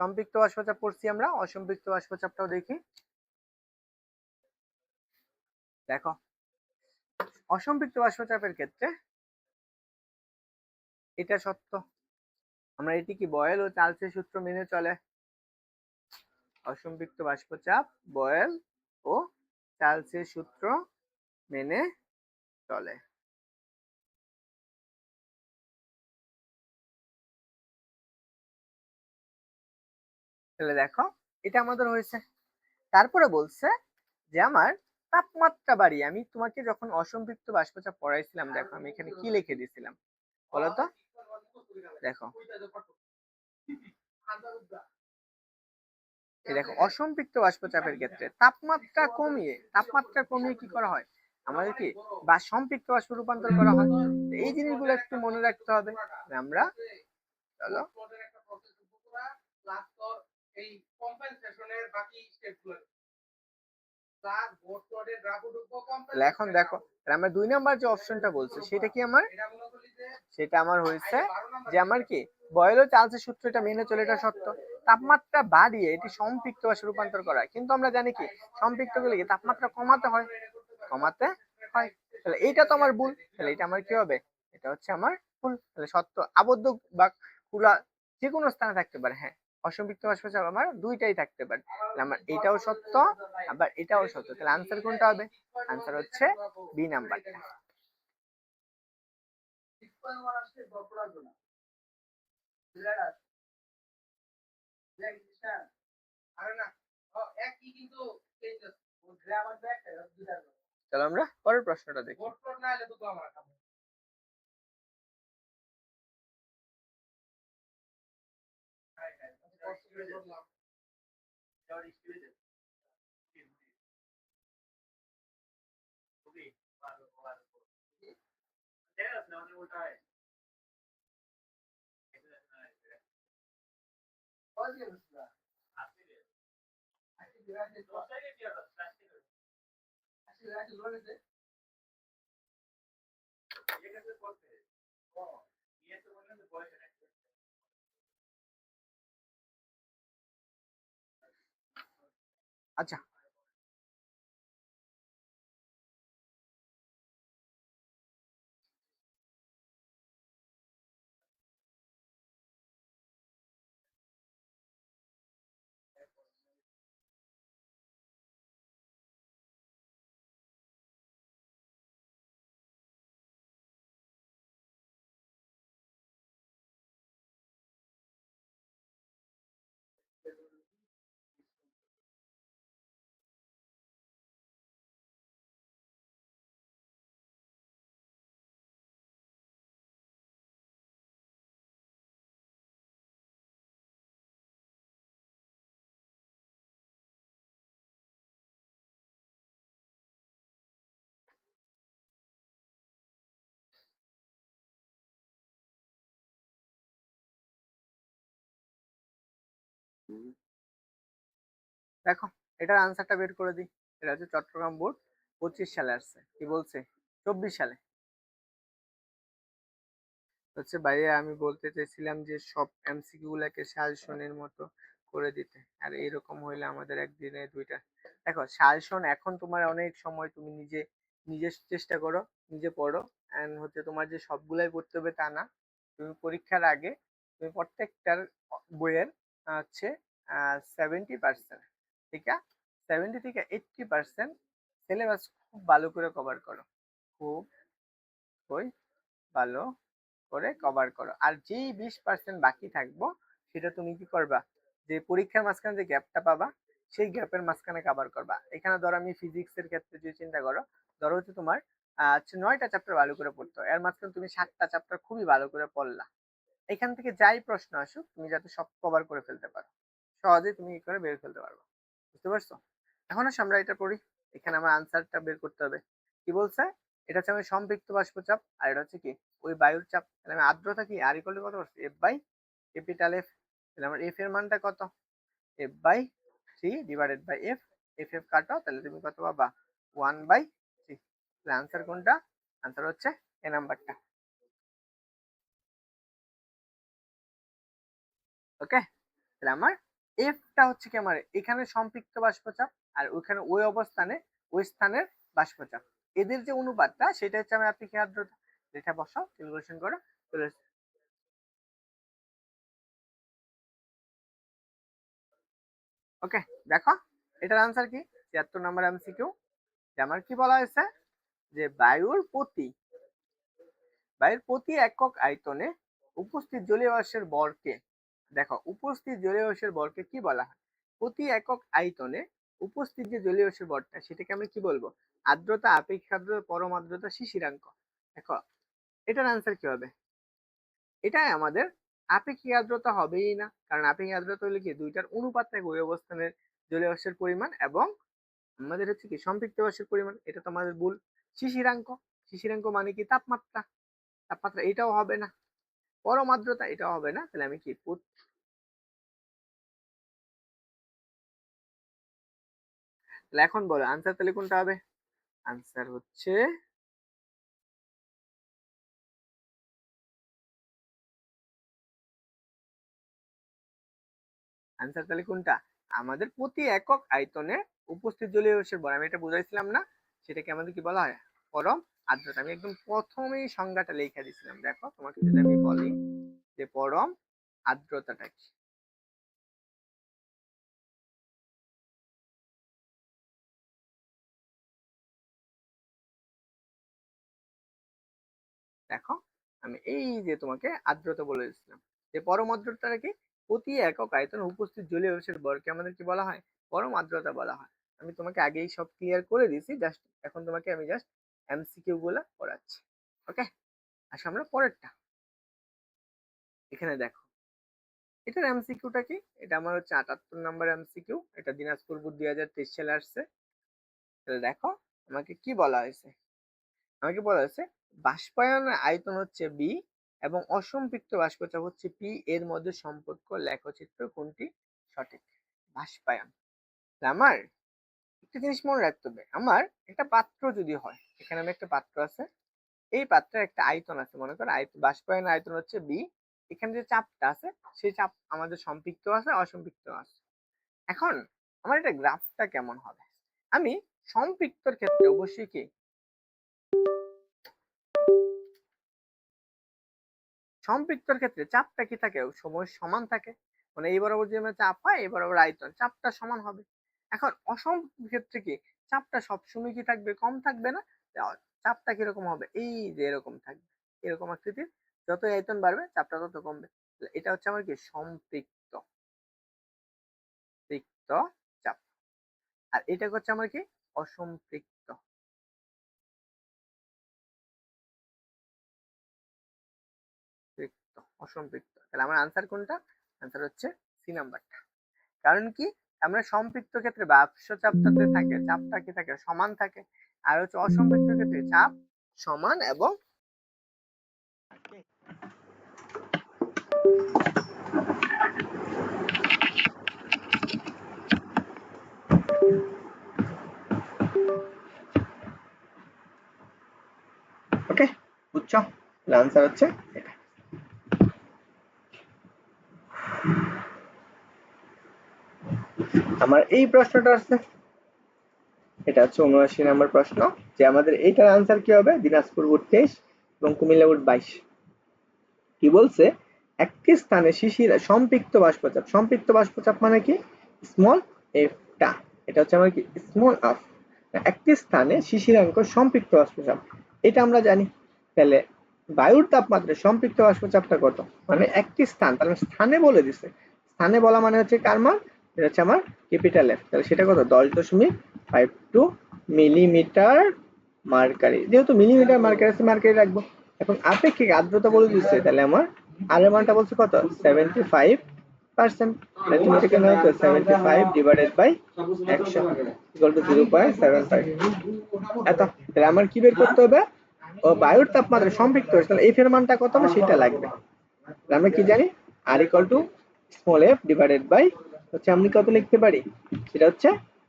[SPEAKER 4] সম্পৃক্ত বাষ্পচাপ পড়ছি আমরা, অসম্পৃক্ত বাষ্পচাপটাও দেখি। দেখো অসম্পৃক্ত বাষ্পচাপের ক্ষেত্রে এটা সত্য, আমরা এটি কি বয়েল ও চার্লসের সূত্র মেনে চলে। অসম্পৃক্ত বাষ্পচাপ বয়েল ও চার্লসের সূত্র মেনে চলে। তাহলে দেখো এটা আমাদের হয়েছে। তারপরে বলছে যে আমার তাপমাত্রা বাড়িয়ে, আমি তোমাকে যখন অসম্পৃক্ত বাষ্পচাপ পড়াইছিলাম, দেখো আমি এখানে কি লিখে দিয়েছিলাম বলতো, দেখো এই দেখো অসম্পৃক্ত বাষ্পচাপের ক্ষেত্রে তাপমাত্রা কমিয়ে কি করা হয়, আমাদের কি বা সম্পৃক্ত বাষ্প রূপান্তর করা হয়। এই জিনিসগুলো একটু মনে রাখতে হবে। আমরা চলো
[SPEAKER 2] এই কম্পেনসেশনের বাকি স্টেপগুলো প্লাস বোর্ড কোডের গ্রাফ উঠবো
[SPEAKER 4] তাহলে এখন দেখো, তাহলে আমরা 2 নাম্বার যে অপশনটা বলছে সেটা কি আমার, সেটা আমার হয়েছে যে আমার কি বয়েল চার্লসের সূত্র, এটা মেনে চলে, এটা সত্য। তাপমাত্রা বাড়িয়ে এটি সম্পৃক্ত বাষ্পে রূপান্তর করা হয়, কিন্তু আমরা জানি কি সম্পৃক্ত করলে কি তাপমাত্রা কমাতে হয়, কমাতে হয়। তাহলে এইটা তো আমার ভুল, তাহলে এটা আমার কি হবে, এটা হচ্ছে আমার ভুল। তাহলে সত্য আবদ্ধ বা খোলা যে কোনো স্থানে থাকতে পারে, হ্যাঁ অসম্পৃক্ত বাষ্পচাপ আমার দুইটাই থাকতে পারে। তাহলে আমার এটাও সত্য আবার এটাও সত্য। তাহলে আনসার কোনটা হবে, আনসার হচ্ছে বি নাম্বারটা। চলো আমরা পরের প্রশ্নটা দেখি। আচ্ছা দেখো এটার আনসারটা বের করে দিই। এটা হচ্ছে চট্টগ্রাম বোর্ড 25 সালে আসছে, কি বলছে 24 সালে। হচ্ছে ভাইয়া আমি বলতে চাইছিলাম যে সব এমসিকিউ গুলাকে সাজেশনের মতো করে দিতে, আর এরকম হইলে আমাদের একদিনে দুইটা। দেখো সাজেশন এখন তোমার অনেক সময়, তুমি নিজে নিজে চেষ্টা করো, নিজে পড়ো, এন্ড হচ্ছে তোমার যে সবগুলাই পড়তে হবে তা না। তুমি পরীক্ষার আগে তুমি প্রত্যেকটার বইয়ের হচ্ছে 70%, ঠিক আছে, 70 থেকে 80% সিলেবাস খুব ভালো করে কভার করো, খুব বই ভালো করে কভার করো। আর যেই 20% বাকি থাকবো সেটা তুমি কি করবা, যে পরীক্ষার মাঝখানে যে গ্যাপটা পাবা সেই গ্যাপের মাঝখানে কভার করবা। এখানে ধরো আমি ফিজিক্স এর ক্ষেত্রে যদি চিন্তা করো, ধরো হচ্ছে তোমার 9টা চ্যাপ্টার ভালো করে পড়তো, এর মাঝখানে তুমি 7টা চ্যাপ্টার খুবই ভালো করে পড়লা। এখান থেকে যাই প্রশ্ন আসুক তুমি যাতে সব কভার করে ফেলতে পারো, সহজে তুমি কি করে বের ফেলতে পারবে। বুঝতে পারছো? এখন আসো আমরা এটা পড়ি। এখানে আমার আনসারটা বের করতে হবে। কি বলছে, এটা হচ্ছে আমি সম্পৃক্ত বাষ্পচাপ, আর এটা হচ্ছে কি ওই বায়ুর চাপ। তাহলে আমি আর্দ্রতা কি আর ইকুয়াল কত করছি, এফ বাই ক্যাপিটাল এফ। তাহলে আমার এফ এর মানটা কত, F by 3 divided by F. F F কাটো, তাহলে তুমি কত পাবা, 1/3। তাহলে আনসার কোনটা, আনসার হচ্ছে এ নাম্বারটা। ওকে, তাহলে আমার এফটা হচ্ছে কি আমার এখানে সম্পৃক্ত বাষ্পচাপ, আর ওইখানে ওই অবস্থানে ওই স্থানের বাষ্পচাপ, এদের যে অনুপাতটা সেটা হচ্ছে আমার আপেক্ষিক আর্দ্রতা। এটা বসাও, ক্যালকুলেশন করো, চলে আসবে। ওকে, দেখো এটার আনসার কি, 76 নাম্বার এমসিকিউ। যে আমার কি বলা হয়েছে, যে বায়ুর প্রতি একক আয়তনে উপস্থিত জলীয় বাষ্পের ভরকে, দেখো উপস্থিত জলীয় বাষ্পের ভরকে কি বলা হয়, প্রতি একক আয়তনে উপস্থিত যে জলীয় বাষ্পের ভরটা সেটাকে আমরা কি বলবো? আর্দ্রতা, আপেক্ষিক আর্দ্রতা, পরম আর্দ্রতা, শিশিরাঙ্ক। দেখো এটার আনসার কি হবে? এটাই আমাদের আপেক্ষিক আর্দ্রতা হবেই না, কারণ আপেক্ষিক আর্দ্রতা হলে কি দুইটার অনুপাত থাকে ওই অবস্থানের জলীয় বাষ্পের পরিমাণ এবং আমাদের হচ্ছে কি সম্পৃক্ত বাষ্পের পরিমাণ। এটা তো আমাদের ভুল। শিশিরাঙ্ক, শিশিরাঙ্ক মানে কি তাপমাত্রা, তাপমাত্রা এটাও হবে না। পরম আর্দ্রতা এটাও হবে না। তাহলে আমি কি তাহলে এখন বলো আনসার তাহলে কোনটা হবে? আনসার হচ্ছে আনসার তাহলে কোনটা? আমাদের প্রতি একক আয়তনে উপস্থিত জলীয় বাষ্পের ভর, আমি এটা বুঝাইছিলাম না? সেটাকে আমাদের কি বলা হয়? পরম আর্দ্রতা। আমি একদম প্রথমেই সংজ্ঞাটা লিখে দিছিলাম। দেখো তোমাকে যদি আমি বলি যে পরম আর্দ্রতাটা কি, দেখো আমি এই যে তোমাকে আর্দ্রতা বলে দিচ্ছিলাম যে পরম আর্দ্রতাটা কি? প্রতি একক আয়তনে উপস্থিত জলীয় বাষ্পের ভরকে আমাদের কি বলা হয়? পরম আর্দ্রতা বলা হয়। আমি তোমাকে আগেই সব ক্লিয়ার করে দিয়েছি, জাস্ট এখন তোমাকে আমি জাস্ট এমসিকিউ গুলা পড়াচ্ছি। ওকে, আসলে আমরা পরেরটা এখানে দেখো এটার এমসিকিউটা কি? এটা আমার হচ্ছে ৭৮ নাম্বার এমসিকিউ। এটা দিনাজপুর বোর্ড ২০২৩ সালে আসছে। তাহলে দেখো আমাকে কি বলা হয়েছে? আমাকে বলা হয়েছে বাষ্পায়নের আয়তন হচ্ছে বি এবং অসম্পৃক্ত বাষ্পচাপ হচ্ছে পি, এর মধ্যে সম্পর্ক লেখচিত্র কোনটি সঠিক? বাষ্পায়ন, আমার একটা জিনিস মনে রাখতে হবে, আমার একটা পাত্র যদি হয়, এখানে আমি একটা পাত্র আছে, এই পাত্রের একটা আয়তন আছে, মনে করো বাষ্পায়নের আয়তন হচ্ছে বি, এখানে যে চাপটা আছে সেই চাপ আমাদের সম্পৃক্ত আছে অসম্পৃক্ত আছে। এখন আমার এটা গ্রাফটা কেমন হবে? আমি সম্পৃক্তর ক্ষেত্রে অবশ্যই কি সম্পৃক্তর ক্ষেত্রে চাপটা কি থাকে? সময় সমান থাকে, মানে এই বরাবর যে আমরা চাপ হয় এই বরাবর আয়তন চাপটা সমান হবে। এখন অসম্পৃক্ত ক্ষেত্রে কি চাপটা সবসময় কি থাকবে? কম থাকবে না? চাপটা কিরকম হবে? এই যে এরকম থাকবে, এরকম আকৃতির। যত আয়তন বাড়বে চাপটা তত কমবে। এটা হচ্ছে আমার কি সম্পৃক্ত চাপ, আর এটা হচ্ছে আমার কি অসম্পৃক্ত অসম্পৃক্ত। তাহলে আমার আনসার কোনটা? আনসার হচ্ছে সি নাম্বারটা। কারণ কি আমরা সম্পৃক্ত ক্ষেত্রে বাষ্প চাপটাতে থাকে চাপটা কি থাকে? সমান থাকে। আর হচ্ছে অসম্পৃক্ত ক্ষেত্রে চাপ সমান এবং
[SPEAKER 1] ওকে, বুঝছো? আনসার হচ্ছে এটা। আমার এই প্রশ্নটা আছে, এটা হচ্ছে ৭৯ নম্বর প্রশ্ন, যে আমাদের এইটার আনসার কি হবে? দিনাজপুর বোর্ড ২৩ এবং কুমিল্লা বোর্ড ২২। কি বলছে? একটি স্থানে শিশির সম্পৃক্ত বাষ্পচাপ, সম্পৃক্ত বাষ্পচাপ মানে কি? স্মল এফটা, এটা হচ্ছে আমার কি স্মল এফ। একটি স্থানে শিশিরাঙ্ক সম্পৃক্ত বাষ্পচাপ, এটা আমরা জানি। তাহলে বায়ুর তাপমাত্রায় সম্পৃক্ত বাষ্পচাপটা কত? মানে একটি স্থান, তাহলে স্থানে বলে দিছে, স্থানে বলা মানে হচ্ছে কার মান? এটা হচ্ছে আমার ক্যাপিটাল এফ। তাহলে সেটা কত? 10.52 মিলিমিটার মার্কারি। যেহেতু মিলিমিটার মার্কারি আছে মার্কারি রাখবো। এখন আপেক্ষিক আর্দ্রতা বলে দিচ্ছে, তাহলে আমার আর এর মানটা বলছে কত? 75%। তাহলে তুমি এটাকে নাও তো 75 ডিভাইডেড বাই 100 ইকুয়াল টু 0.75। এত। তাহলে আমার কি বের করতে হবে? ও বায়ুর তাপমাত্রা সম্পৃক্ত হয়েছে, তাহলে এফ এর মানটা কত হবে সেটা লাগবে। আমরা কি জানি? R equal to small F divided by হচ্ছে আমি কত লিখতে পারি? সেটা হচ্ছে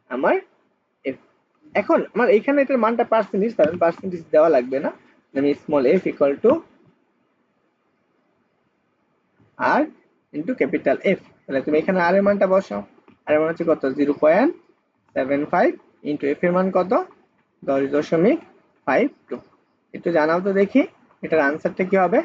[SPEAKER 1] আমার এফ। এখন আমার এখানে এটার মানটা পার্সেন্টেজ, কারণ পার্সেন্টেজ দেওয়া লাগবে না। আমি small F equal to R into capital F. তাহলে তুমি এখানে আর এর মানটা বসাও। আর এর মান হচ্ছে কত? 0.75 ইন্টু এফ এর মান কত? 10.52। একটু জানাও তো দেখি এটার আনসারটা কি হবে?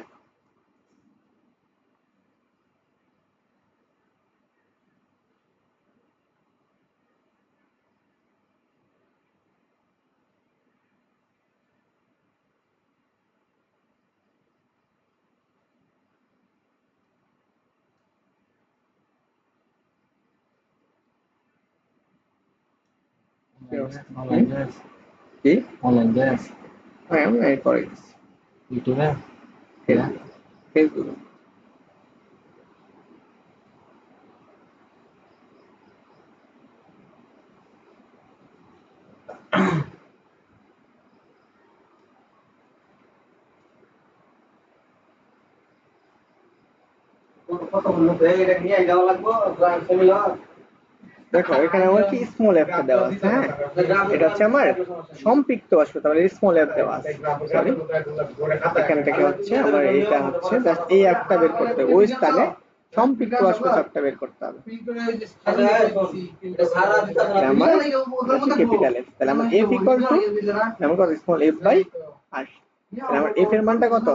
[SPEAKER 1] কি
[SPEAKER 2] অনলাইন গ্যাস
[SPEAKER 1] হ্যাঁ আমি করে দিচ্ছি
[SPEAKER 2] ইউটিউবে
[SPEAKER 1] ফেসবুক দেখো এখানে আমার কি স্মল এফটা দেওয়া আছে হ্যাঁ এটা হচ্ছে আমার সম্পৃক্ত বাষ্প তাহলে স্মল এফ দেওয়া আছে সরি এখান থেকে হচ্ছে আমার এইটা হচ্ছে জাস্ট এই একটা বের করতে হবে ওই স্থানে সম্পৃক্ত বাষ্প চাপটা বের করতে হবে আমার ক্যাপিটাল এফ তাহলে আমার এফ ইকুয়াল টু আমার কত স্মল এফ বাই আর তাহলে আমার এফ এর মানটা কত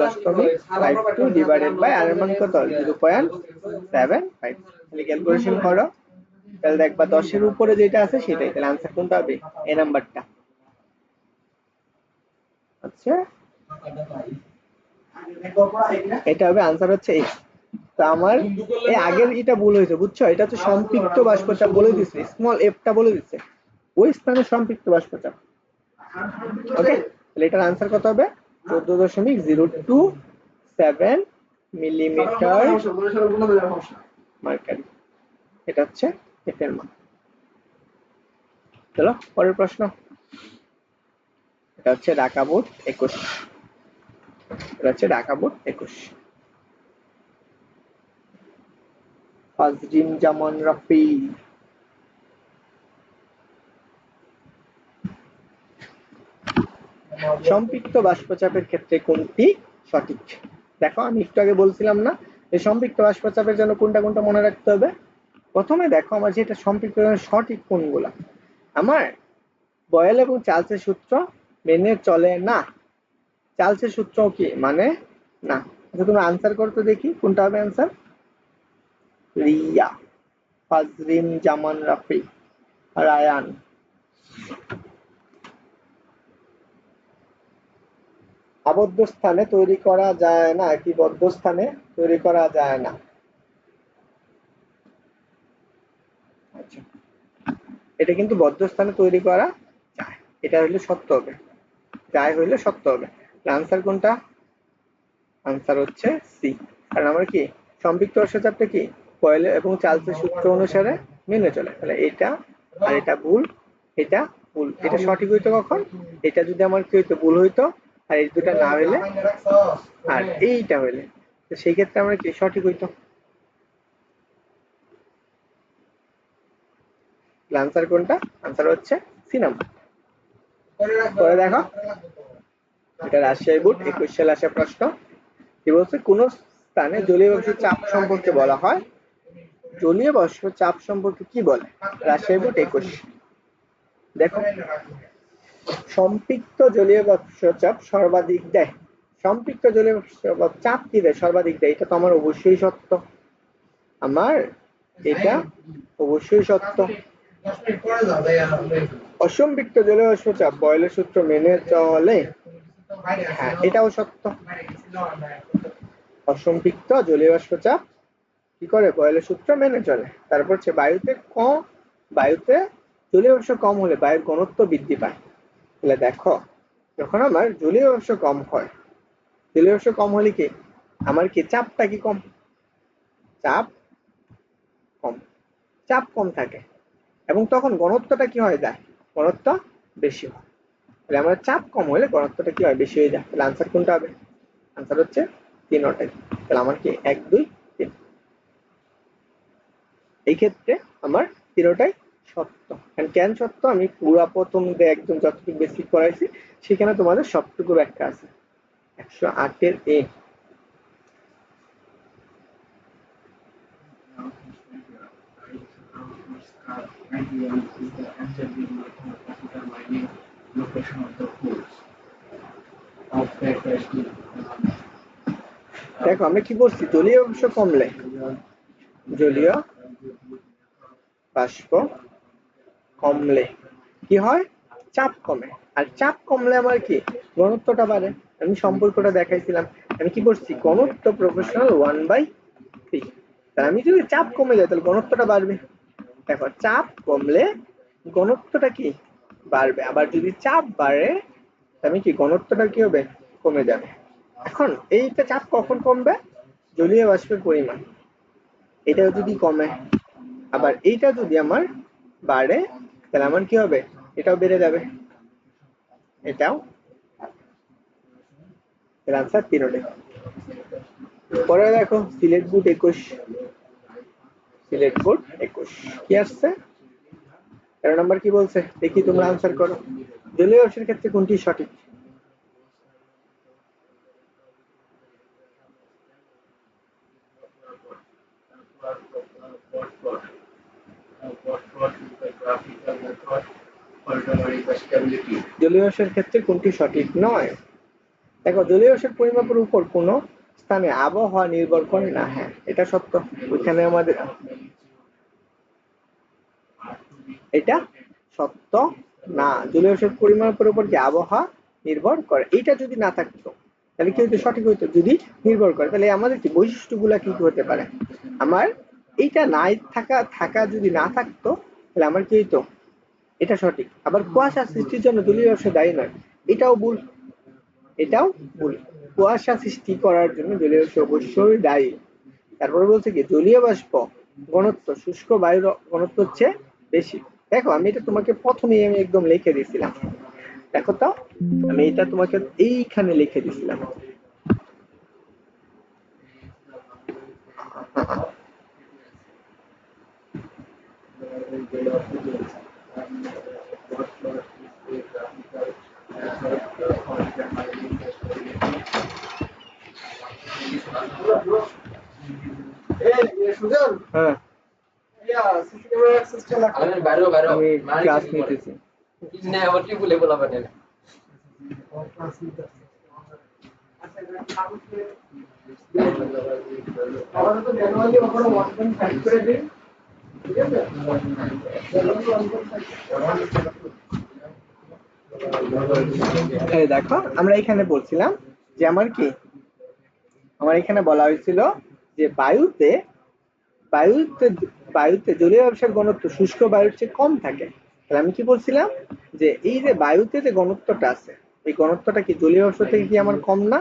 [SPEAKER 1] 10.52 ডিভাইডেড বাই আর এর মান কত 0.75 তাহলে ক্যালকুলেশন করো তাহলে দেখবা 10 এর উপরে যেটা আছে সেটাই তাহলে आंसर কোনটা হবে এ নাম্বারটা আচ্ছা এটা হবে आंसर হচ্ছে এই তো আমার এই আগের এটা ভুল হয়েছে বুঝছো এটা হচ্ছে সম্পৃক্ত বাষ্পচাপ বলে দিয়েছে স্মল এফটা বলে দিয়েছে ওই স্থানে সম্পৃক্ত বাষ্পচাপ ওকে তাহলে এটার आंसर কত হবে 14.027 মিলিমিটার মার্কারি এটা হচ্ছে এফ এর মান চলো পরের প্রশ্ন এটা হচ্ছে ঢাকা বোর্ড 21 এটা হচ্ছে ঢাকা বোর্ড 21 ফাজরিন জামান রাফি সম্পৃক্ত বাষ্পচাপের ক্ষেত্রে কোনটি সঠিক দেখো আমি একটু আগে বলছিলাম না এই সম্পৃক্ত বাষ্পচাপের জন্য কোনটা কোনটা মনে রাখতে হবে প্রথমে দেখো আমার যেটা সম্পৃক্ত সঠিক কোনগুলা আমার বয়েল এবং চার্লসের সূত্র মেনে চলে না চার্লসের সূত্র কি মানে না আচ্ছা তুমি आंसर করতে দেখি কোনটা হবে आंसर রিয়া ফাজরিন জামান রাফি রায়ান আবদ্ধ স্থানে তৈরি করা যায় না কি বদ্ধ স্থানে তৈরি করা যায় না আচ্ছা এটা কিন্তু বদ্ধ স্থানে তৈরি করা যায় এটা হইলে সত্য হবে যায় হইলে সত্য হবে आंसर কোনটা आंसर হচ্ছে সি কারণ আমরা কি সম্পৃক্ত বাষ্পচাপটা কি বয়েল এবং চার্লসের সূত্র অনুসারে মেনে চলে তাহলে এটা আর এটা ভুল এটা ভুল এটা সঠিক হইতো কখন এটা যদি আমার কি হইতো ভুল হইতো আর এই দুটো না হইলে আর এইটা হইলে তো সেই ক্ষেত্রে আমরা কি সঠিক হইতো आंसर কোনটা आंसर হচ্ছে সি নাম্বার পরে দেখো এটা রাজশাহী বোর্ড 21 সালে আসা প্রশ্ন কি বলছে কোন স্থানে জলীয় বাষ্প চাপ সম্পর্কে বলা হয় জলীয় বাষ্প চাপ সম্পর্কে কি বলে রাজশাহী বোর্ড 21 দেখো সম্পৃক্ত জলীয় বাষ্প চাপ সর্বাধিক দেয় সম্পৃক্ত জলীয় বাষ্প চাপ কি দেয় সর্বাধিক দেয় এটা তো আমার অবশ্যই সত্য আমার এটা অবশ্যই সত্য অসম্পৃক্ত জলীয় বাষ্প চাপ বয়েলের সূত্র মেনে চলে হ্যাঁ এটাও সত্য অসম্পৃক্ত জলীয় বাষ্প চাপ কি করে বয়েলের সূত্র মেনে চলে তারপর হচ্ছে বায়ুতে জলীয় বাষ্প কম হলে বায়ুর ঘনত্ব বৃদ্ধি পায় তাহলে দেখো যখন আমার জলীয় বাষ্প কম হয় জলীয় বাষ্প কম হলে কি আমার কি চাপটা কি কম চাপ কম থাকে এবং তখন ঘনত্বটা কি হয়ে যায় ঘনত্ব বেশি হয় তাহলে আমার চাপ কম হলে ঘনত্বটা কি হয় বেশি হয়ে যায় তাহলে आंसर কোনটা হবে आंसर হচ্ছে তিনটাই তাহলে আমার কি 1 2 3 এই ক্ষেত্রে আমার তিনটাই সত্য কেন সত্য আমি পুরো প্রথম একদম যতটুকু বেসিক পড়াইছি সেখানে তোমাদের সবটুকু ব্যাখ্যা আছে 108 এর এ দেখো আমরা কি বলছি জলীয় বাষ্প কমলে জলীয় বাষ্প কমলে কি হয় চাপ কমে আর চাপ কমলে আমার কি ঘনত্বটা বাড়ে আমি সম্পর্কটা দেখাইছিলাম আমি কি বলছি ঘনত্ব প্রপোর্শনাল 1/3 তাহলে আমি যদি চাপ কমে যায় তাহলে ঘনত্বটা বাড়বে দেখো চাপ কমলে ঘনত্বটা কি বাড়বে, আবার যদি চাপ বাড়ে তাহলে কি ঘনত্বটা কি হবে, কমে যাবে। এখন এইটা চাপ কখন কমবে, জলীয় বাষ্পের পরিমাণ এটাও যদি কমে, আবার এইটা যদি আমার বাড়ে তাহলে আমার কি হবে, এটাও বেড়ে যাবে, এটাও। আনসার তিনটে। পরে দেখো সিলেট বোর্ড 21, সিলেট বোর্ড 21 কি আসছে, 13 নম্বর কি বলছে দেখি তোমরা আনসার করো। জলীয় বাষ্পের ক্ষেত্রে কোনটি সঠিক? জলীয় বাষ্পের ক্ষেত্রে কোনটি সঠিক নয়? দেখো জলীয় বাষ্পের পরিমাপের উপর কোনো স্থানে আবহাওয়া নির্ভর করে না, হ্যাঁ এটা সত্য। ওইখানে আমাদের এটা সত্য না, জলীয় বাষ্পের পরিমাপের উপর যে আবহাওয়া নির্ভর করে, এইটা যদি না থাকতো তাহলে কি হইতো, সঠিক হইতো। যদি নির্ভর করে তাহলে আমাদের কি বৈশিষ্ট্যগুলা কি হতে পারে, আমার এইটা নাই থাকা যদি না থাকতো তাহলে আমার কি হইতো, এটা সঠিক। আবার কুয়াশা সৃষ্টির জন্য জলীয় বাষ্প দায়ী নয়, এটাও ভুল, এটাও ভুল। কুয়াশা সৃষ্টি করার জন্য জলীয় বাষ্প অবশ্যই দায়ী। তারপরে বলছে কি জলীয় বাষ্প ঘনত্ব শুষ্ক বায়ুর ঘনত্ব হচ্ছে বেশি। দেখো আমি এটা তোমাকে প্রথমেই আমি একদম লিখে দিয়েছিলাম, দেখো তো আমি এটা তোমাকে এইখানে লিখে দিয়েছিলাম। হ্যাঁ আমি ক্লাস নিতেছি। এই দেখো আমরা এখানে বলছিলাম যে আমার কি, আমার এখানে বলা হয়েছিল যে বায়ুতে বায়ুতে বায়ুতে জলীয় বাষ্পের ঘনত্ব শুষ্ক বায়ুর চেয়ে কম থাকে। তাহলে আমি কি বলছিলাম যে এই যে বায়ুতে যে ঘনত্বটা আছে এই ঘনত্বটা কি জলীয় বাষ্প থেকে কি আমার কম না,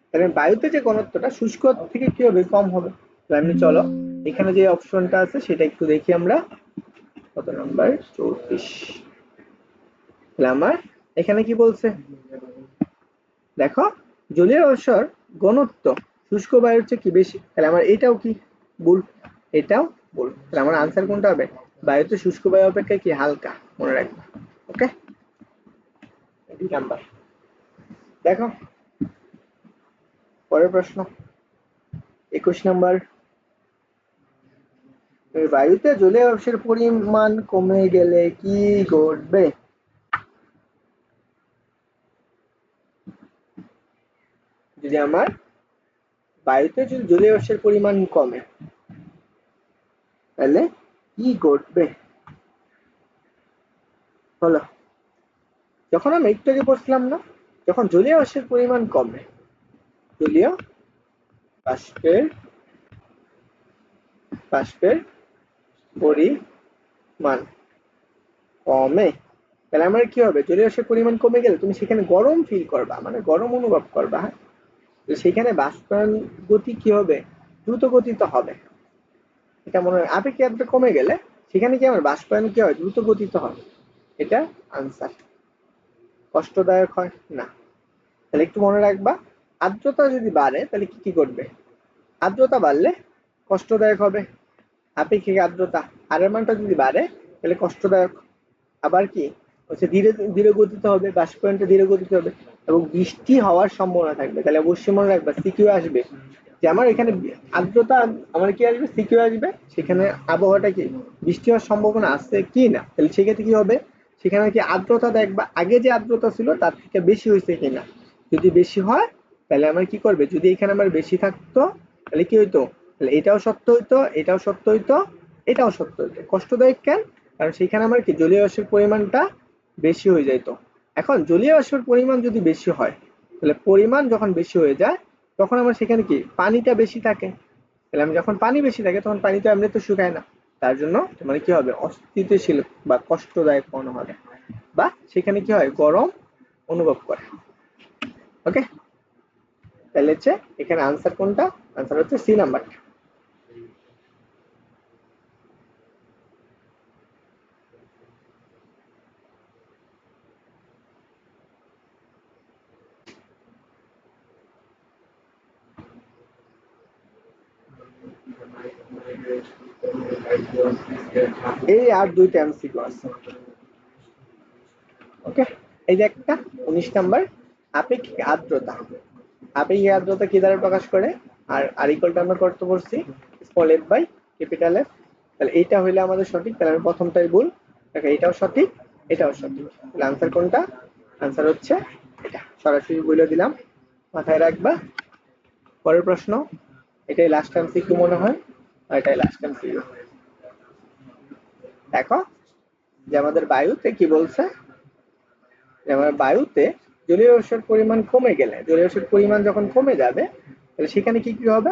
[SPEAKER 1] তাহলে বায়ুতে যে ঘনত্বটা শুষ্ক থেকে কি হবে, কম হবে। তাহলে আমি চলো এখানে যে অপশনটা আছে সেটা একটু দেখি আমরা, কত নাম্বার 34। তাহলে আমার এখানে কি বলছে দেখো জলীয় বাষ্পের ঘনত্ব শুষ্ক বায়ুর চেয়ে কি বেশি, তাহলে আমার এটাও কি ভুল, এটাও ভুল। তাহলে আমার আনসার কোনটা হবে, বায়ুতে শুষ্ক বায়ু অপেক্ষা কি হালকা, মনে রাখবে। ওকে নাম্বার দেখো পরের প্রশ্ন 21 নাম্বার, বায়ুতে জলীয় বাষ্পের পরিমাণ কমে গেলে কি ঘটবে? যদি আমার বায়ুতে যদি জলীয় বাষ্পের পরিমাণ কমে তাহলে কি ঘটবে বলো। যখন আমরা একটু আগে পড়ছিলাম না, যখন জলীয় বাষ্পের পরিমাণ কমে, জলীয় বাষ্পের পরিমাণ কমে তাহলে আমার কি হবে, জলীয় বাষ্পের পরিমাণ কমে গেলে তুমি সেখানে গরম ফিল করবা, মানে গরম অনুভব করবা। হ্যাঁ সেখানে বাষ্পায়ন গতি কি হবে, দ্রুত গতিতে হবে। এটা মনে হয় আপেক্ষিক আর্দ্রতা কমে গেলে সেখানে কি আমার বাষ্পায়ন কি হয়, দ্রুত গতিতে হয়। এটা আনসার। কষ্টদায়ক হয় না। তাহলে একটু মনে রাখবা, আর্দ্রতা যদি বাড়ে তাহলে কি কি করবে, আর্দ্রতা বাড়লে কষ্টদায়ক হবে। আপেক্ষিক আর্দ্রতা আর এর মানটা যদি বাড়ে তাহলে কষ্টদায়ক। আবার কি হচ্ছে, ধীরে ধীরে গতিতে হবে, বাষ্পায়নটা ধীরে গতিতে হবে এবং বৃষ্টি হওয়ার সম্ভাবনা থাকবে। তাহলে অবশ্যই মনে রাখবা সিকিউ আসবে, যে আমার এখানে আর্দ্রতা আমার কি আসবে, সিকিউ আসবে, সেখানে আবহাওয়াটা কি বৃষ্টি হওয়ার সম্ভাবনা আছে কি না। তাহলে সেক্ষেত্রে কি হবে, সেখানে কি আর্দ্রতা দেখবা আগে যে আর্দ্রতা ছিল তার থেকে বেশি হয়েছে কিনা। যদি বেশি হয় তাহলে আমার কি করবে, যদি এখানে আমার বেশি থাকতো তাহলে কি হইতো, তাহলে এটাও সত্য হইতো, এটাও সত্য হইতো, এটাও সত্য হইতো। কষ্টদায়ক কেন, কারণ সেখানে আমার কি জলীয় বাষ্পের পরিমাণটা বেশি হয়ে যাইতো। এখন জলীয় বাষ্পের পরিমাণ যদি বেশি হয় তাহলে পরিমাণ যখন বেশি হয়ে যায় তখন আমার সেখানে কি পানিটা বেশি থাকে। তাহলে আমি যখন পানি বেশি থাকে তখন পানি তো এমনি তো শুকায় না, তার জন্য মানে কি হবে, অস্থিতিশীল বা কষ্টদায়ক মনে হবে, বা সেখানে কি হয়, গরম অনুভব করে। ওকে, তাহলে হচ্ছে এখানে আনসার কোনটা? আনসার হচ্ছে সি নাম্বারটা। এই আর দুইটা এমসিকিউ আছে। ওকে, এই যে একটা 19 নাম্বার, আপেক্ষিক আর্দ্রতা। আপেক্ষিক আর্দ্রতা কি দ্বারা প্রকাশ করে? আর ইকুয়ালটা আমরা করতে বলছি small F by capital F. তাহলে এইটা হইলে আমাদের সঠিক, তাহলে আমি প্রথমটাই ভুল। দেখো এটাও সঠিক, এটাও সঠিক, তাহলে আনসার কোনটা? আনসার হচ্ছে এটা, সরাসরি বলে দিলাম, মাথায় রাখবা। পরের প্রশ্ন, এটাই লাস্ট এমসিকিউ মনে হয়, আর এটাই লাস্ট এমসিকিউ। দেখো যে আমাদের বায়ুতে কি বলছে, যে আমার বায়ুতে জলীয় বাষ্পের পরিমাণ কমে গেলে, জলীয় বাষ্পের পরিমাণ যখন কমে যাবে, তাহলে সেখানে কি কি হবে?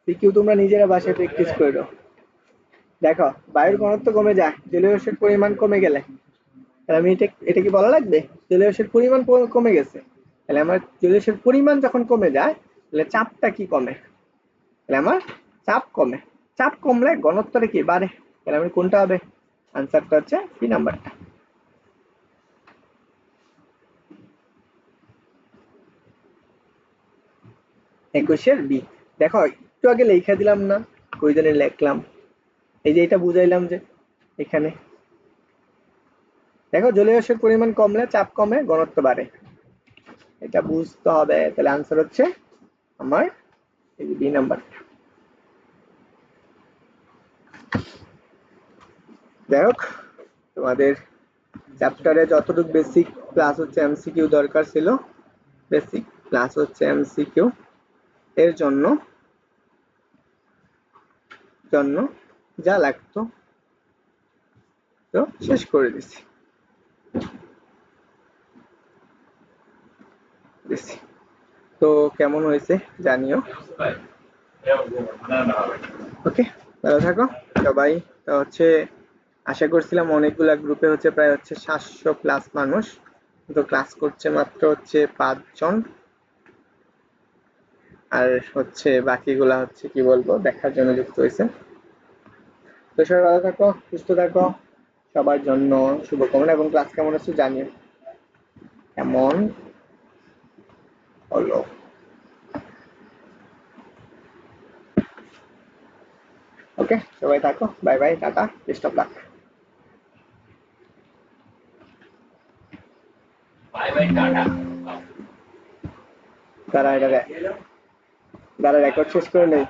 [SPEAKER 1] সিকিউ তোমরা নিজেরা বাসায় প্র্যাকটিস করো। দেখো বায়ুর ঘনত্ব কমে যায় জলীয় বাষ্পের পরিমাণ কমে গেলে, তাহলে আমি এটা কি বলা লাগবে? জলীয় বাষ্পের পরিমাণ কমে গেছে, তাহলে আমার জলীয় বাষ্পের পরিমাণ যখন কমে যায়, তাহলে চাপটা কি কমে? তাহলে আমার চাপ কমে, চাপ কমলে ঘনত্বটা কি বাড়ে, তাহলে আমার কোনটা হবে? আনসারটা হচ্ছে সি নাম্বারটা। একুশের বি, দেখো একটু আগে লেখা দিলাম না, কই জানি লিখলাম, এই যে এটা বুঝাইলাম যে এখানে দেখো জলীয় বাষ্পের পরিমাণ কমলে চাপ কমে, ঘনত্ব বাড়ে, এটা বুঝতে হবে। তাহলে আনসার হচ্ছে আমার এই বি নাম্বারটা। যাই হোক, তোমাদের চ্যাপ্টারে যতটুকু বেসিক ক্লাস হচ্ছে এমসিকিউ দরকার ছিল, বেসিক ক্লাস হচ্ছে এমসিকিউ, এর জন্য যা লাগতো তো শেষ করে দিছি। তো কেমন হয়েছে জানিও। ওকে, ভালো থাকো সবাই। তো হচ্ছে আশা করছিলাম অনেকগুলা গ্রুপে হচ্ছে প্রায় হচ্ছে 700 প্লাস মানুষ, তো ক্লাস করছে মাত্র হচ্ছে 5 জন, আর হচ্ছে বাকিগুলা হচ্ছে কি বলবো দেখার জন্য যুক্ত হয়েছে। তো সবাই ভালো থাকো, সুস্থ থাকো, সবার জন্য শুভকামনা, এবং ক্লাস কেমন হচ্ছে জানিও কেমন হলো। ওকে, সবাই থাকো, bye bye, tata, best of luck. তারা রেকর্ড শেষ করে নেই।